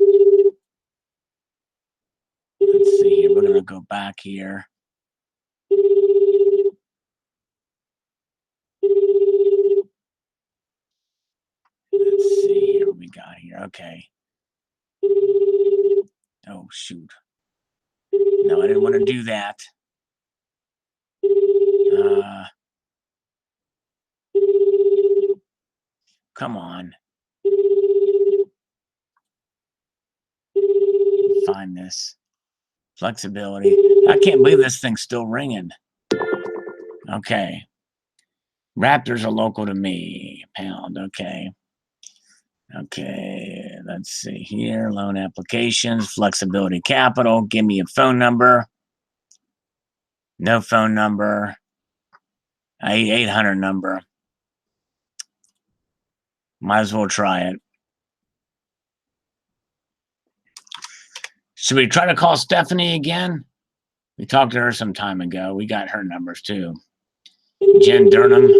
Let's see here. We're going to go back here. Let's see here what we got here. Okay. Oh, shoot. No, I didn't want to do that. Come on. Find this. Flexibility. I can't believe this thing's still ringing. Okay. Raptors are local to me. Pound. Okay. Okay. Let's see here. Loan applications. Flexibility Capital. Give me a phone number. No phone number. 800 number. Might as well try it. Should we try to call Stephanie again? We talked to her some time ago. We got her numbers too. Jen Durham.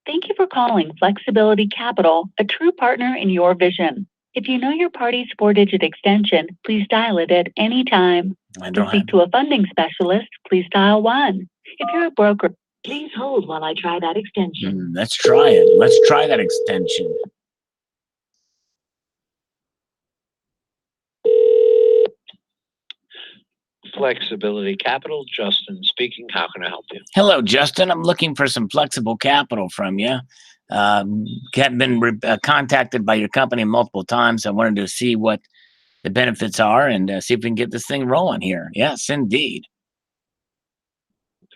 Thank you for calling Flexibility Capital, a true partner in your vision. If you know your party's 4-digit extension, please dial it at any time. To speak to a funding specialist, please dial 1. If you're a broker, please hold while I try that extension. Let's try it. Let's try that extension. Flexibility Capital, Justin speaking. How can I help you? Hello, Justin. I'm looking for some flexible capital from you. Been contacted by your company multiple times. I wanted to see what the benefits are and see if we can get this thing rolling here. Yes, indeed.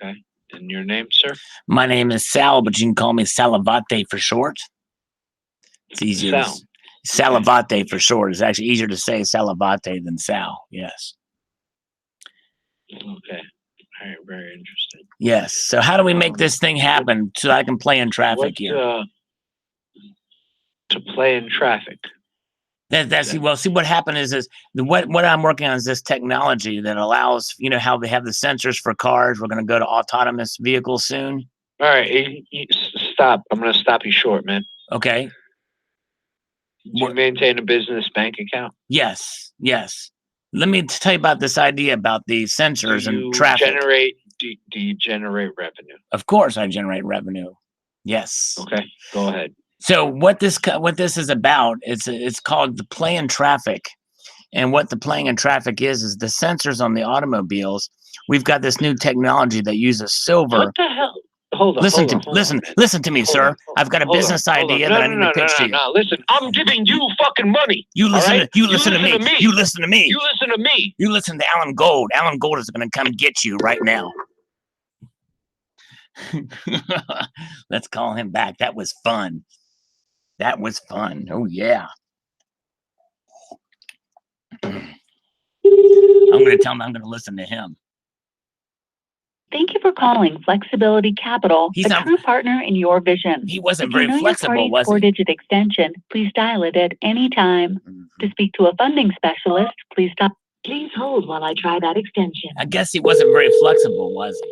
Okay. And your name, sir? My name is Sal, but you can call me Salivate for short. It's easier. Sal. Salivate for short. It's actually easier to say Salivate than Sal. Yes. Okay. All right. Very interesting. Yes. So how do we make this thing happen so I can play in traffic here? To play in traffic. See what happened is what I'm working on is this technology that allows, you know, how they have the sensors for cars. We're going to go to autonomous vehicles soon. All right. Stop. I'm going to stop you short, man. Okay. Do you maintain a business bank account? Yes. Yes. Let me tell you about this idea about the sensors and traffic. Do you generate revenue? Of course I generate revenue. Yes. Okay. Go ahead. So what this is about, it's called the play in traffic. And what the playing in traffic is the sensors on the automobiles. We've got this new technology that uses silver. What the hell? Hold on. Listen to me, sir. I've got a business idea that I need to pitch to you. No, listen. I'm giving you fucking money. You listen to me. You listen to me. You listen to me. You listen to Alan Gold. Alan Gold is going to come get you right now. Let's call him back. That was fun. Oh yeah. I'm going to tell him I'm going to listen to him. Thank you for calling Flexibility Capital, a true partner in your vision. He wasn't very flexible, was he? 4-digit extension, please dial it at any time. To speak to a funding specialist, please hold while I try that extension. I guess he wasn't very flexible, was he?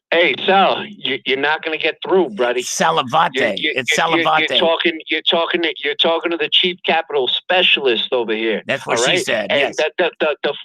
Hey, Sal, you're not going to get through, buddy. Salivate. It's Salivate. You're talking to the chief capital specialist over here. That's what she said. And yes. The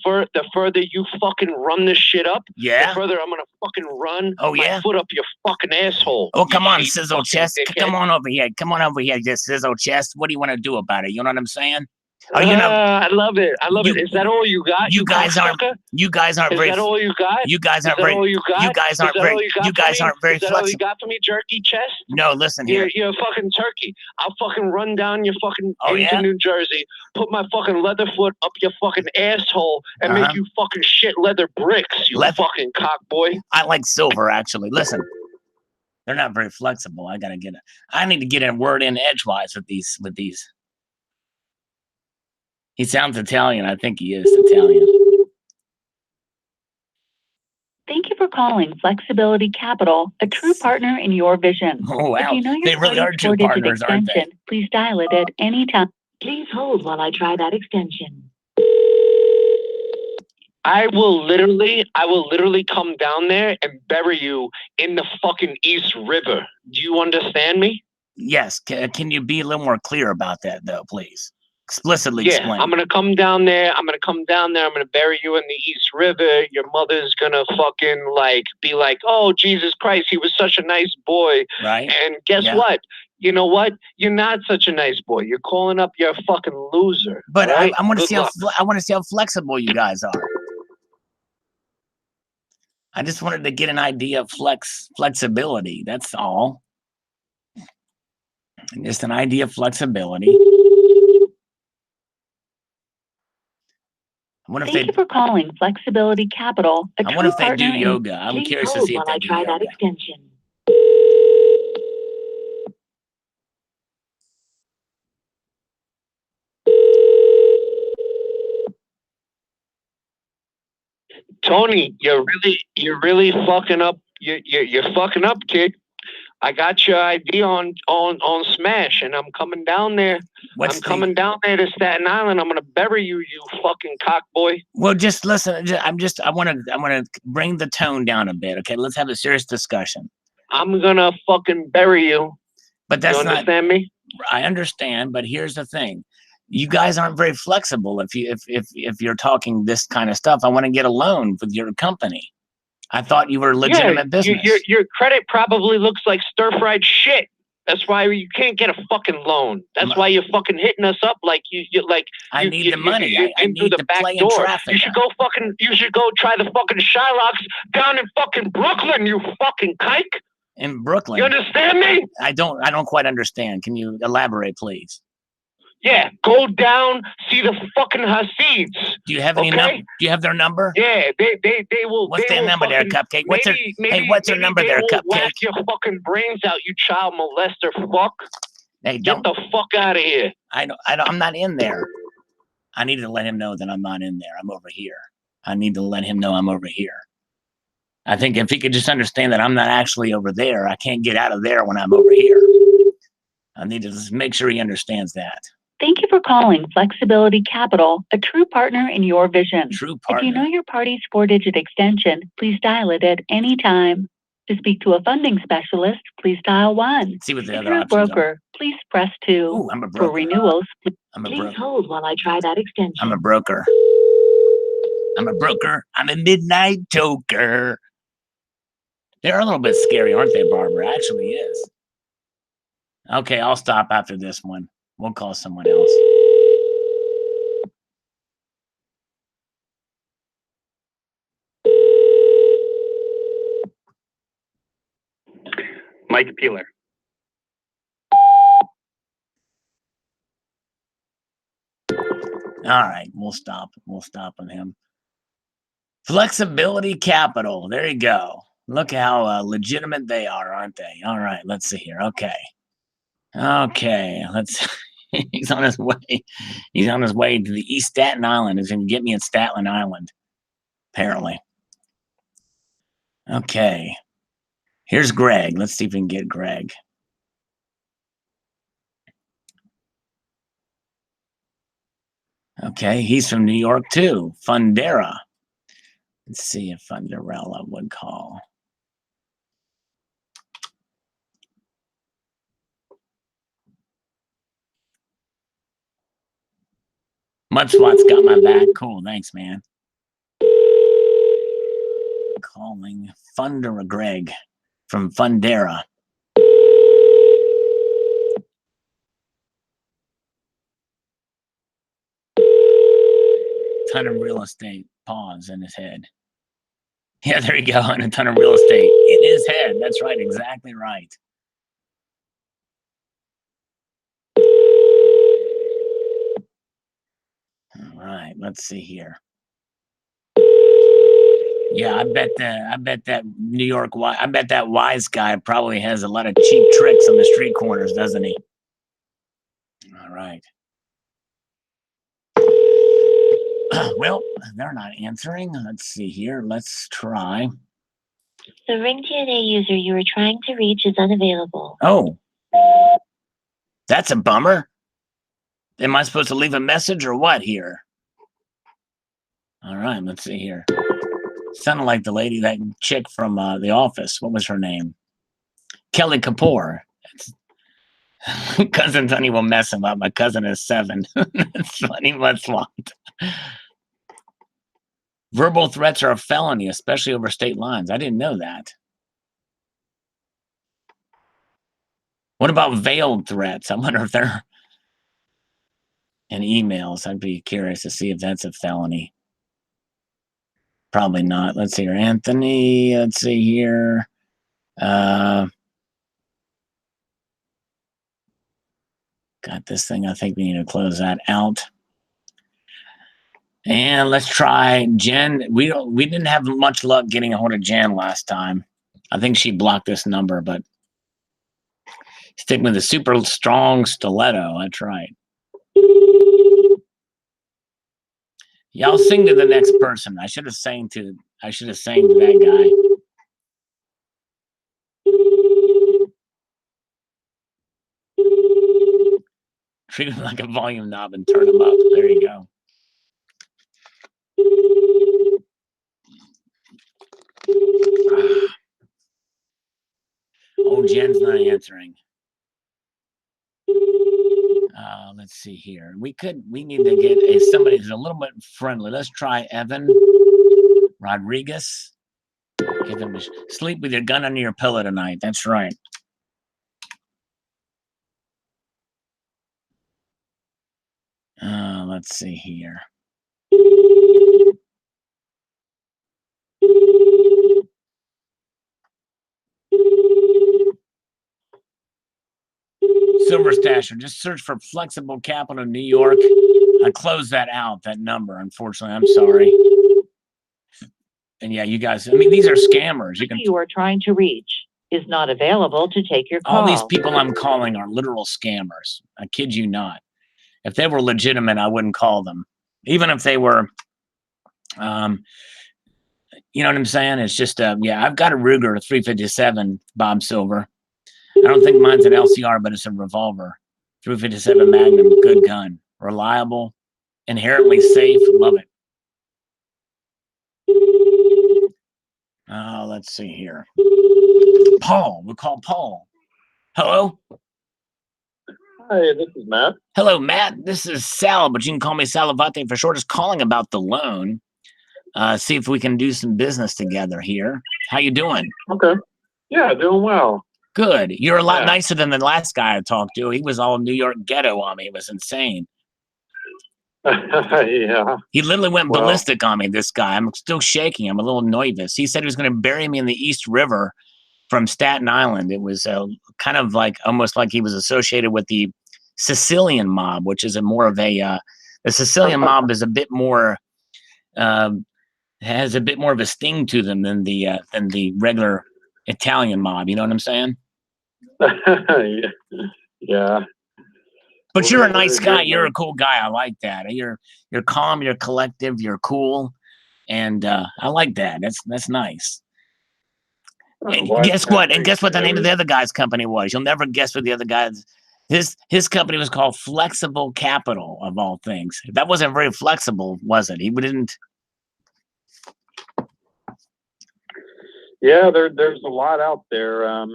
further you fucking run this shit up, the further I'm gonna fucking run my foot up your fucking asshole. Oh, come on, sizzle chest. Come on over here. Just sizzle chest. What do you want to do about it? You know what I'm saying? I love it. Is that all you got? You guys aren't very. Is that all you got? You guys aren't very. You guys aren't very flexible. Is that all you got for me, jerky chest? No, listen here. You're a fucking turkey. I'll fucking run down your fucking into New Jersey, put my fucking leather foot up your fucking asshole, and make you fucking shit leather bricks. You fucking cock boy. I like silver, actually. Listen, they're not very flexible. I need to get a word in edgewise with these. He sounds Italian. I think he is Italian. Thank you for calling Flexibility Capital, a true partner in your vision. Oh, wow. If you know your They really are true partners, aren't they? Please dial it at any time. Please hold while I try that extension. I will literally come down there and bury you in the fucking East River. Do you understand me? Yes. Can you be a little more clear about that, though, please? Explicitly explain. I'm gonna come down there. I'm gonna bury you in the East River. Your mother's gonna fucking be like, "Oh, Jesus Christ, he was such a nice boy." Right. And guess what? You know what? You're not such a nice boy. You're calling up your fucking loser. But right? I want to see how flexible you guys are. I just wanted to get an idea of flexibility. That's all. Just an idea of flexibility. Thank you for calling Flexibility Capital. I wonder if they do yoga. I'm curious to see if they do yoga. That extension. Tony, you're really fucking up. You're fucking up, kid. I got your ID on Smash, and I'm coming down there. Coming down there to Staten Island. I'm gonna bury you, you fucking cockboy. Well, just listen. I want to bring the tone down a bit. Okay, let's have a serious discussion. I'm gonna fucking bury you. But that's you understand me? I understand, but here's the thing. You guys aren't very flexible if you're talking this kind of stuff. I want to get a loan with your company. I thought you were a legitimate business. Your credit probably looks like stir-fried shit. That's why you can't get a fucking loan. That's why you're fucking hitting us up like I need the money. I need the to back play door. in traffic. You should go try the fucking Shylocks down in fucking Brooklyn, you fucking kike. In Brooklyn. You understand me? I don't quite understand. Can you elaborate, please? Yeah, go down, see the fucking Hasids. Do you have any number? Do you have their number? Yeah, they will. What's their number there, Cupcake? What's their number there, Cupcake? Whack your fucking brains out, you child molester fuck. Hey, get the fuck out of here. I'm not in there. I need to let him know that I'm not in there. I'm over here. I need to let him know I'm over here. I think if he could just understand that I'm not actually over there, I can't get out of there when I'm over here. I need to just make sure he understands that. Thank you for calling Flexibility Capital, a true partner in your vision. True partner. If you know your party's 4-digit extension, please dial it at any time. To speak to a funding specialist, please dial 1. See what the if other you're a options broker, are. please press 2. Ooh, I'm a broker. For renewals, I'm a please broker. hold while I try that extension. I'm a broker. I'm a broker. I'm a midnight toker. They're a little bit scary, aren't they, Barbara? Actually is. Okay, I'll stop after this one. We'll call someone else. Mike Peeler. All right, we'll stop. We'll stop on him. Flexibility Capital. There you go. Look how legitimate they are, aren't they? All right, let's see here. Okay, let's. He's on his way. He's on his way to the East Staten Island. He's going to get me in Staten Island, apparently. Okay. Here's Greg. Let's see if we can get Greg. Okay, he's from New York too. Fundera. Let's see if Funderella would call. Mudswat's got my back. Cool, thanks, man. Calling Fundera Greg from Fundera. Ton of real estate. Pause in his head. Yeah, there you go. And a ton of real estate in his head. That's right. Exactly right. All right. Let's see here. Yeah, I bet that New York. I bet that wise guy probably has a lot of cheap tricks on the street corners, doesn't he? All right. Well, they're not answering. Let's see here. Let's try. The RingTNA user you are trying to reach is unavailable. Oh, that's a bummer. Am I supposed to leave a message or what here? All right, let's see here. Sounded like the lady, that chick from The Office. What was her name? Kelly Kapoor. Cousin Tony will mess him up. My cousin is 7. That's funny. What's what? Verbal threats are a felony, especially over state lines. I didn't know that. What about veiled threats? I wonder if they're in emails. I'd be curious to see if that's a felony. Probably not. Let's see here. Anthony, let's see here. Got this thing. I think we need to close that out. And let's try Jen. We didn't have much luck getting a hold of Jen last time. I think she blocked this number, but stick with the super strong stiletto. That's right. Yeah, I'll sing to the next person. I should have sang to that guy. Treat them like a volume knob and turn them up. There you go. Oh, Jen's not answering. Let's see here. We need to get somebody who's a little bit friendly. Let's try Evan Rodriguez. Give him sleep with your gun under your pillow tonight. That's right. Let's see here. Silver Stasher, just search for Flexible Capital New York. I closed that out, that number, unfortunately. I'm sorry. And yeah, you guys, I mean, these are scammers. You are trying to reach is not available to take your call. All these people I'm calling are literal scammers. I kid you not. If they were legitimate, I wouldn't call them. Even if they were, you know what I'm saying? It's just, yeah, I've got a Ruger 357, Bob Silver. I don't think mine's an LCR, but it's a revolver. 357 Magnum, good gun. Reliable, inherently safe, love it. Let's see here. Paul, we'll call Paul. Hello? Hi, this is Matt. Hello, Matt. This is Sal, but you can call me Salivate for short. Just calling about the loan. See if we can do some business together here. How you doing? Okay. Yeah, doing well. Good. You're a lot nicer than the last guy I talked to. He was all New York ghetto on me. It was insane. Yeah. He literally went ballistic on me, this guy. I'm still shaking. I'm a little nervous. He said he was going to bury me in the East River from Staten Island. It was kind of like almost like he was associated with the Sicilian mob, which is more of a the Sicilian mob is a bit more has a bit more of a sting to them than the regular Italian mob. You know what I'm saying? Yeah. But you're a nice guy. You're a cool guy. I like that. You're calm. You're collective. You're cool, and I like that. That's nice. And guess what? And guess what the name of the other guy's company was? You'll never guess what the other guy's. His company was called Flexible Capital, of all things. That wasn't very flexible, was it? He didn't. Yeah, there's a lot out there, and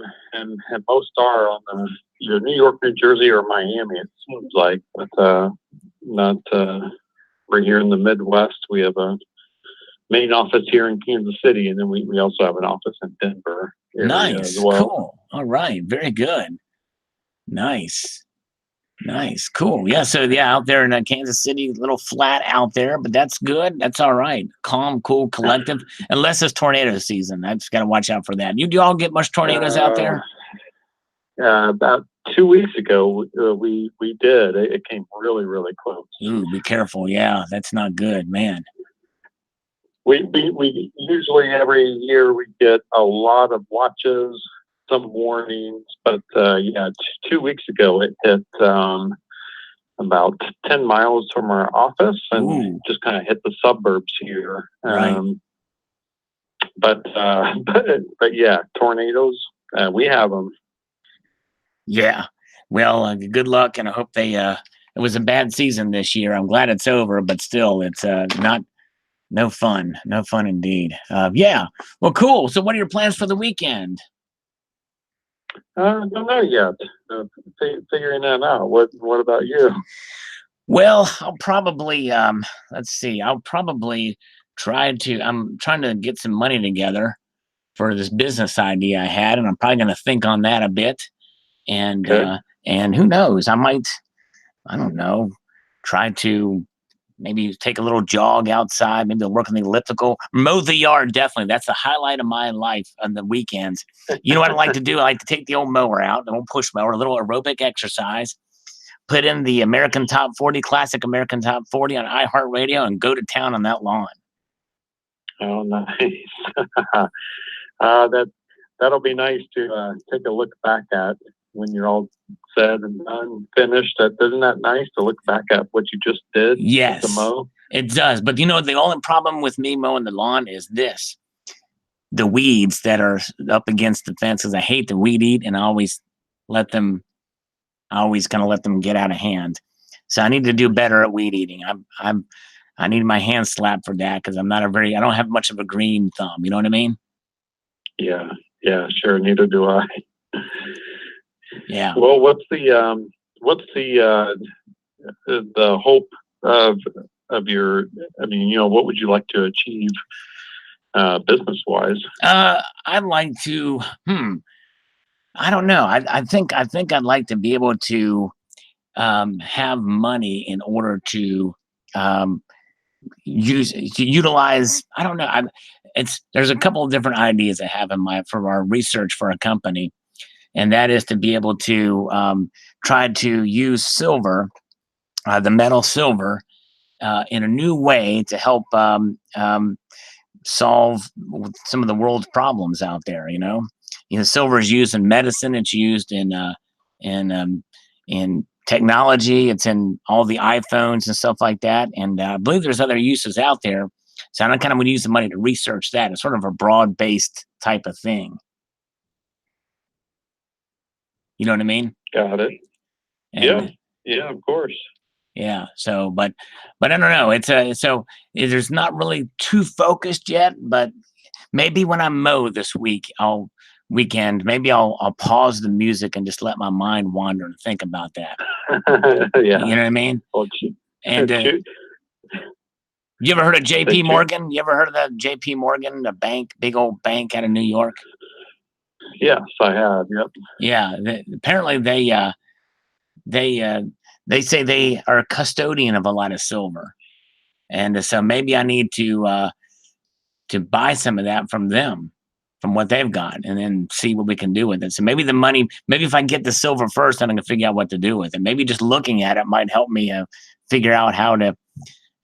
most are on the either New York, New Jersey, or Miami. It seems like, but not. We're here in the Midwest. We have a main office here in Kansas City, and then we also have an office in Denver. Nice, as well. Cool. All right, very good. Nice, cool. Yeah, so yeah, out there in Kansas City, a little flat out there, but that's good. That's all right. Calm, cool, collective. Unless it's tornado season, I just got to watch out for that. Do all get much tornadoes out there? About 2 weeks ago, we did. It came really, really close. Ooh, be careful. Yeah, that's not good, man. We usually every year we get a lot of watches, some warnings, but yeah, 2 weeks ago it hit about 10 miles from our office and just kind of hit the suburbs here. Right. But yeah, tornadoes, we have them. Yeah. Well, good luck, and I hope they. It was a bad season this year. I'm glad it's over, but still, it's not. No fun indeed. Yeah. Well, cool. So what are your plans for the weekend? Don't know yet. Figuring that out. What about you? Well, I'll probably, let's see. I'll probably I'm trying to get some money together for this business idea I had, and I'm probably going to think on that a bit. And, and who knows, I don't know, try to maybe take a little jog outside, maybe work on the elliptical, mow the yard. Definitely. That's the highlight of my life on the weekends. You know what I like to do? I like to take the old mower out, the old push mower, a little aerobic exercise, put in the American Top 40, classic American Top 40 on iHeartRadio, and go to town on that lawn. Oh, nice. That'll be nice to take a look back at when you're all said and done, finished. Isn't that nice to look back at what you just did? Yes, to mow? It does. But the only problem with me mowing the lawn is this: the weeds that are up against the fence. Because I hate to weed eat, and I always kind of let them get out of hand. So I need to do better at weed eating. I need my hand slapped for that because I don't have much of a green thumb. You know what I mean? Yeah, sure. Neither do I. Yeah. Well, what's the hope of your? I mean, what would you like to achieve business wise? I'd like to. I don't know. I think I'd like to be able to have money in order to utilize. I don't know. There's a couple of different ideas I have for our research for a company, and that is to be able to try to use silver, the metal silver, in a new way to help solve some of the world's problems out there. Silver is used in medicine. It's used in technology. It's in all the iPhones and stuff like that. And I believe there's other uses out there. So I kind of want to use the money to research that. It's sort of a broad-based type of thing. You know what I mean? Got it. And, yeah, of course. Yeah. So, but I don't know. So there's not really too focused yet. But maybe when I mow this weekend, maybe I'll pause the music and just let my mind wander and think about that. Yeah. You know what I mean? Well, and you ever heard of J.P. Morgan? You ever heard of that J.P. Morgan, a bank, big old bank out of New York? Yes, I have. Yep. Yeah. Apparently they say they are a custodian of a lot of silver, and so maybe I need to buy some of that from them, from what they've got, and then see what we can do with it. So maybe if I get the silver first, then I can figure out what to do with it. Maybe just looking at it might help me figure out how to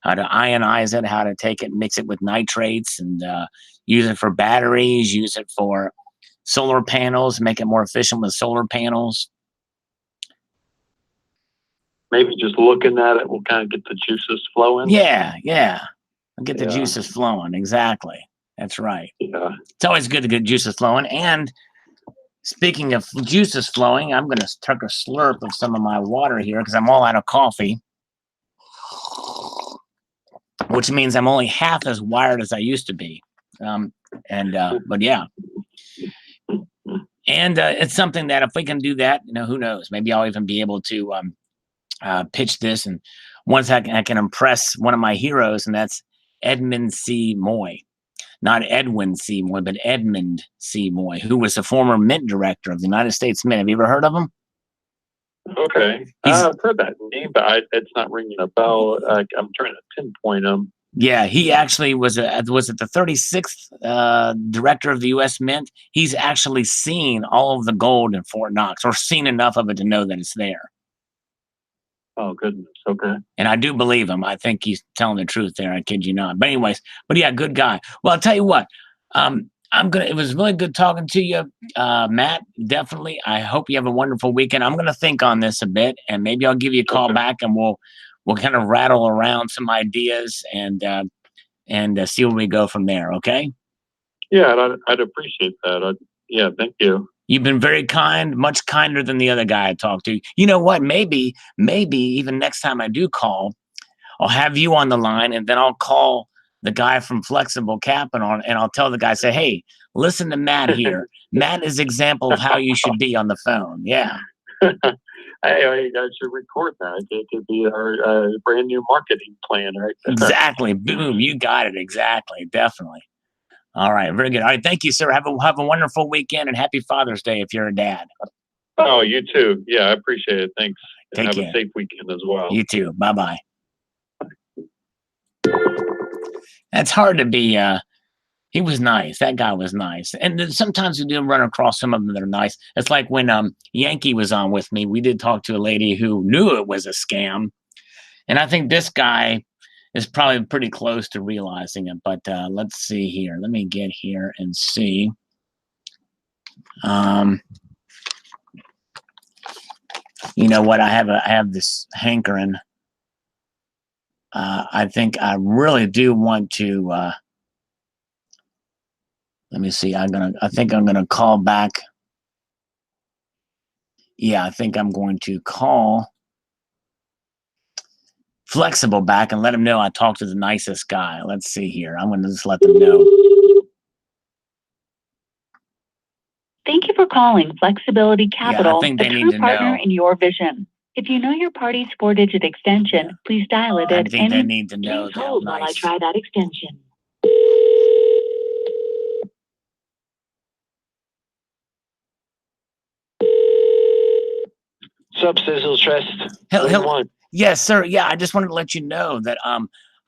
ionize it, how to take it, mix it with nitrates, and use it for batteries, use it for solar panels, make it more efficient with solar panels. Maybe just looking at it will kind of get the juices flowing. Yeah. I'll get the juices flowing. Exactly. That's right. Yeah. It's always good to get juices flowing. And speaking of juices flowing, I'm going to take a slurp of some of my water here because I'm all out of coffee, which means I'm only half as wired as I used to be. But yeah. And it's something that if we can do that, who knows? Maybe I'll even be able to pitch this. And once I can impress one of my heroes, and that's Edmund C. Moy. Not Edwin C. Moy, but Edmund C. Moy, who was the former Mint director of the United States Mint. Have you ever heard of him? Okay. I've heard that name, but it's not ringing a bell. I'm trying to pinpoint him. Yeah, he actually was it the 36th director of the U.S. Mint? He's actually seen all of the gold in Fort Knox, or seen enough of it to know that it's there. Oh, goodness. Okay. And I do believe him. I think he's telling the truth there. I kid you not. But anyways, yeah, good guy. Well, I'll tell you what. It was really good talking to you, Matt. Definitely. I hope you have a wonderful weekend. I'm gonna think on this a bit, and maybe I'll give you a call back, and we'll kind of rattle around some ideas and see where we go from there. Okay? Yeah, I'd appreciate that. Yeah, thank you. You've been very kind, much kinder than the other guy I talked to. You know what? Maybe even next time I do call, I'll have you on the line, and then I'll call the guy from Flexible Capital, and I'll tell the guy, say, hey, listen to Matt here. Matt is example of how you should be on the phone. Yeah. I should record that. It could be our brand new marketing plan, right? Exactly. Boom. You got it. Exactly. Definitely. All right. Very good. All right. Thank you, sir. Have a wonderful weekend, and happy Father's Day if you're a dad. Oh, you too. Yeah, I appreciate it. Thanks. Take care. Have a safe weekend as well. You too. Bye-bye. That's hard to be. He was nice. That guy was nice. And sometimes we do run across some of them that are nice. It's like when Yankee was on with me, we did talk to a lady who knew it was a scam. And I think this guy is probably pretty close to realizing it. But let's see here. Let me get here and see. You know what? I have this hankering. I think I really do want to. Let me see. I think I'm gonna call back. Yeah, I think I'm going to call Flexible back and let him know I talked to the nicest guy. Let's see here. I'm going to just let them know. Thank you for calling Flexibility Capital, I think they a need true to partner know. in your vision. If you know your party's 4-digit extension, please dial it I at think they any. need to know. Please hold while I try that extension. What's up, Sizzle Trust? What do you want? Yes, sir. Yeah, I just wanted to let you know that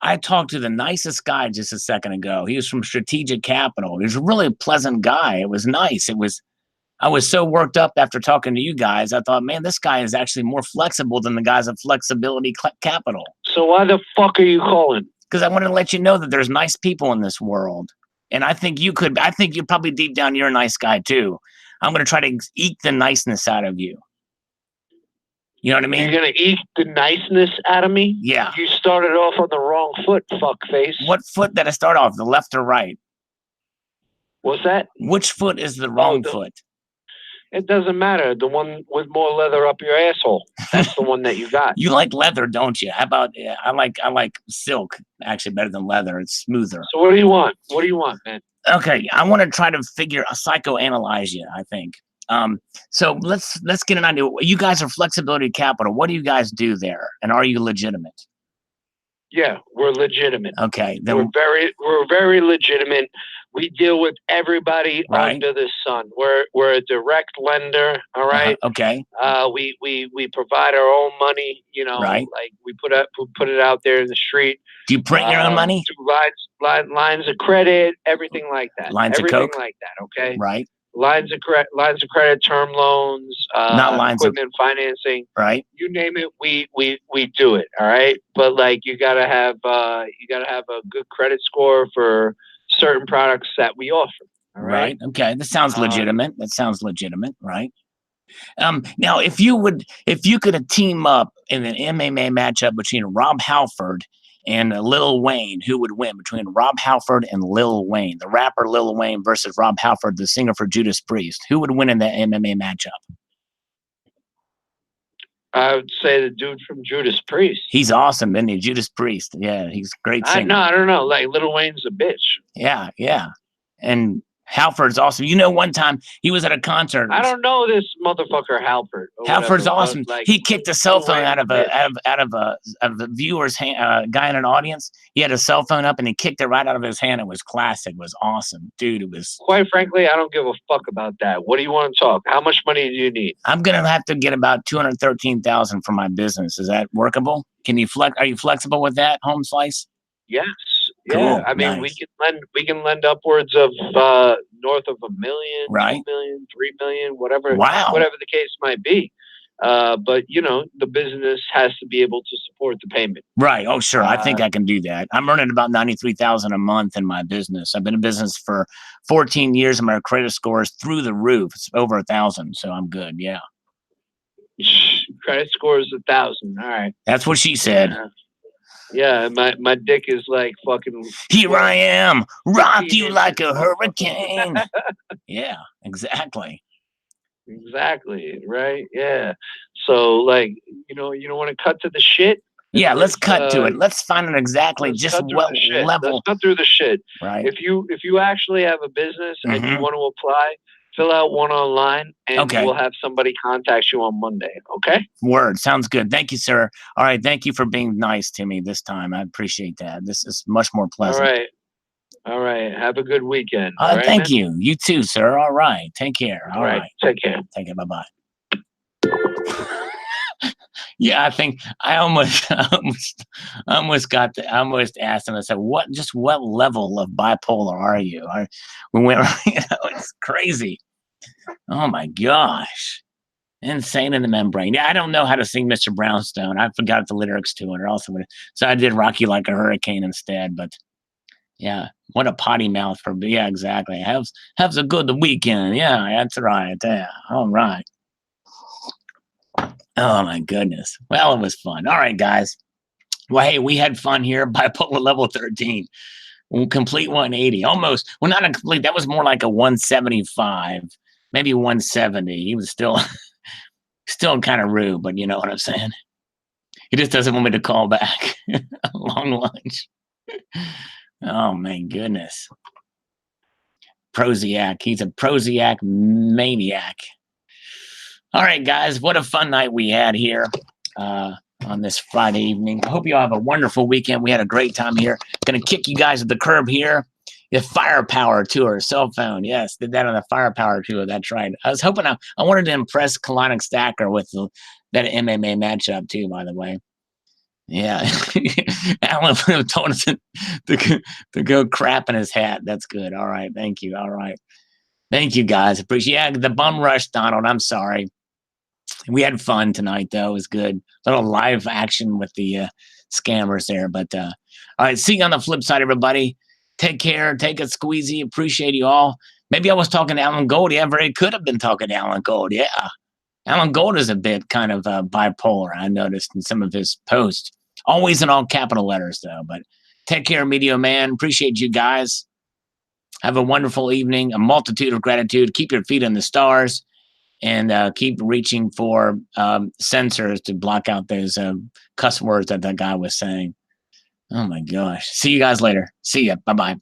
I talked to the nicest guy just a second ago. He was from Strategic Capital. He was a really pleasant guy. It was nice. I was so worked up after talking to you guys. I thought, man, this guy is actually more flexible than the guys at Flexibility Capital. So why the fuck are you calling? Because I wanted to let you know that there's nice people in this world. And I think you probably deep down, you're a nice guy too. I'm going to try to eke the niceness out of you. You know what I mean? You're going to eke the niceness out of me? Yeah. You started off on the wrong foot, fuckface. What foot did I start off? The left or right? What's that? Which foot is the wrong foot? It doesn't matter. The one with more leather up your asshole. That's the one that you got. You like leather, don't you? How about I like silk actually better than leather. It's smoother. So what do you want? What do you want, man? Okay, I want to try to psychoanalyze you, I think. So let's get an idea. You guys are Flexibility Capital. What do you guys do there? And are you legitimate? Yeah, we're legitimate. Okay, then we're very legitimate. We deal with everybody under the sun. We're a direct lender. All right. Okay. We provide our own money. You know, like we put it out there in the street. Do you print your own money? Lines of credit, everything like that. Everything of coke? like that. Okay. Right. Lines of credit, term loans, not lines equipment financing. Right. You name it, we do it. All right. But like you gotta have a good credit score for certain products that we offer. All right. Okay. That sounds legitimate. Right. Now if you could team up in an MMA matchup between Rob Halford and Lil Wayne, who would win between Rob Halford and Lil Wayne, the rapper Lil Wayne versus Rob Halford, the singer for Judas Priest? Who would win in that MMA matchup? I would say the dude from Judas Priest. He's awesome, isn't he? Judas Priest. Yeah, he's a great singer. I don't know. Like Lil Wayne's a bitch. Yeah. And Halford's awesome. You know, one time he was at a concert. I don't know this motherfucker Halford. Halford's awesome. He kicked a cell phone out of a viewer's hand, guy in an audience. He had a cell phone up and he kicked it right out of his hand. It was classic. It was awesome, dude. It was. Quite frankly, I don't give a fuck about that. What do you want to talk? How much money do you need? I'm gonna have to get about $213,000 for my business. Is that workable? Can you Are you flexible with that, Home Slice? Yes. Cool. Yeah. I mean, nice. we can lend upwards of north of $1 million, right? $2 million, $3 million, whatever. Wow. Whatever the case might be. But you know, the business has to be able to support the payment. Right. Oh, sure. I think I can do that. I'm earning about $93,000 a month in my business. I've been in business for 14 years, and my credit score is through the roof. It's over 1,000, so I'm good. Yeah. Credit score is 1,000. All right. That's what she said. Yeah, my dick is like fucking. Here I am, rock you like a hurricane. Yeah, exactly. Exactly. Right. Yeah. So like, you want to cut to the shit. Yeah, let's cut to it. Let's find out exactly just what level. Let's cut through the shit. Right. If you actually have a business and you want to apply, fill out one online, and we'll have somebody contact you on Monday. Okay. Word. Sounds good. Thank you, sir. All right. Thank you for being nice to me this time. I appreciate that. This is much more pleasant. All right. Have a good weekend. Thank you. You too, sir. All right. Take care. All right. Take care. Take care. Bye-bye. Yeah, I think I almost asked him. I said, what level of bipolar are you? It's crazy. Oh my gosh. Insane in the membrane. Yeah, I don't know how to sing Mr. Brownstone. I forgot the lyrics to it, or else so I did Rock You Like a Hurricane instead. But yeah, what a potty mouth for. Yeah, exactly. Have a good weekend. Yeah, that's right. Yeah, all right. Oh my goodness. Well, it was fun. All right, guys. Well, hey, we had fun here. Bipolar level 13. Complete 180. Almost. Well, not a complete. That was more like a 175, maybe 170. He was still kind of rude, but you know what I'm saying. He just doesn't want me to call back. Long lunch. Oh, my goodness. Prozac. He's a Prozac maniac. All right, guys. What a fun night we had here on this Friday evening. I hope you all have a wonderful weekend. We had a great time here. Going to kick you guys at the curb here. The Firepower Tour, cell phone. Yes, did that on the Firepower Tour. That's right. I was hoping I wanted to impress Kalonic Stacker with that MMA matchup, too, by the way. Yeah. Alan told us to go crap in his hat. That's good. All right. Thank you. All right. Thank you, guys. Appreciate the bum rush, Donald. I'm sorry. We had fun tonight, though. It was good. A little live action with the scammers there. But all right. See you on the flip side, everybody. Take care. Take a squeezy. Appreciate you all. Maybe I was talking to Alan Gold. Yeah, very could have been talking to Alan Gold. Yeah. Alan Gold is a bit kind of bipolar, I noticed in some of his posts. Always in all capital letters, though. But take care, Media Man. Appreciate you guys. Have a wonderful evening. A multitude of gratitude. Keep your feet on the stars. And keep reaching for censors to block out those cuss words that guy was saying. Oh, my gosh. See you guys later. See ya. Bye-bye.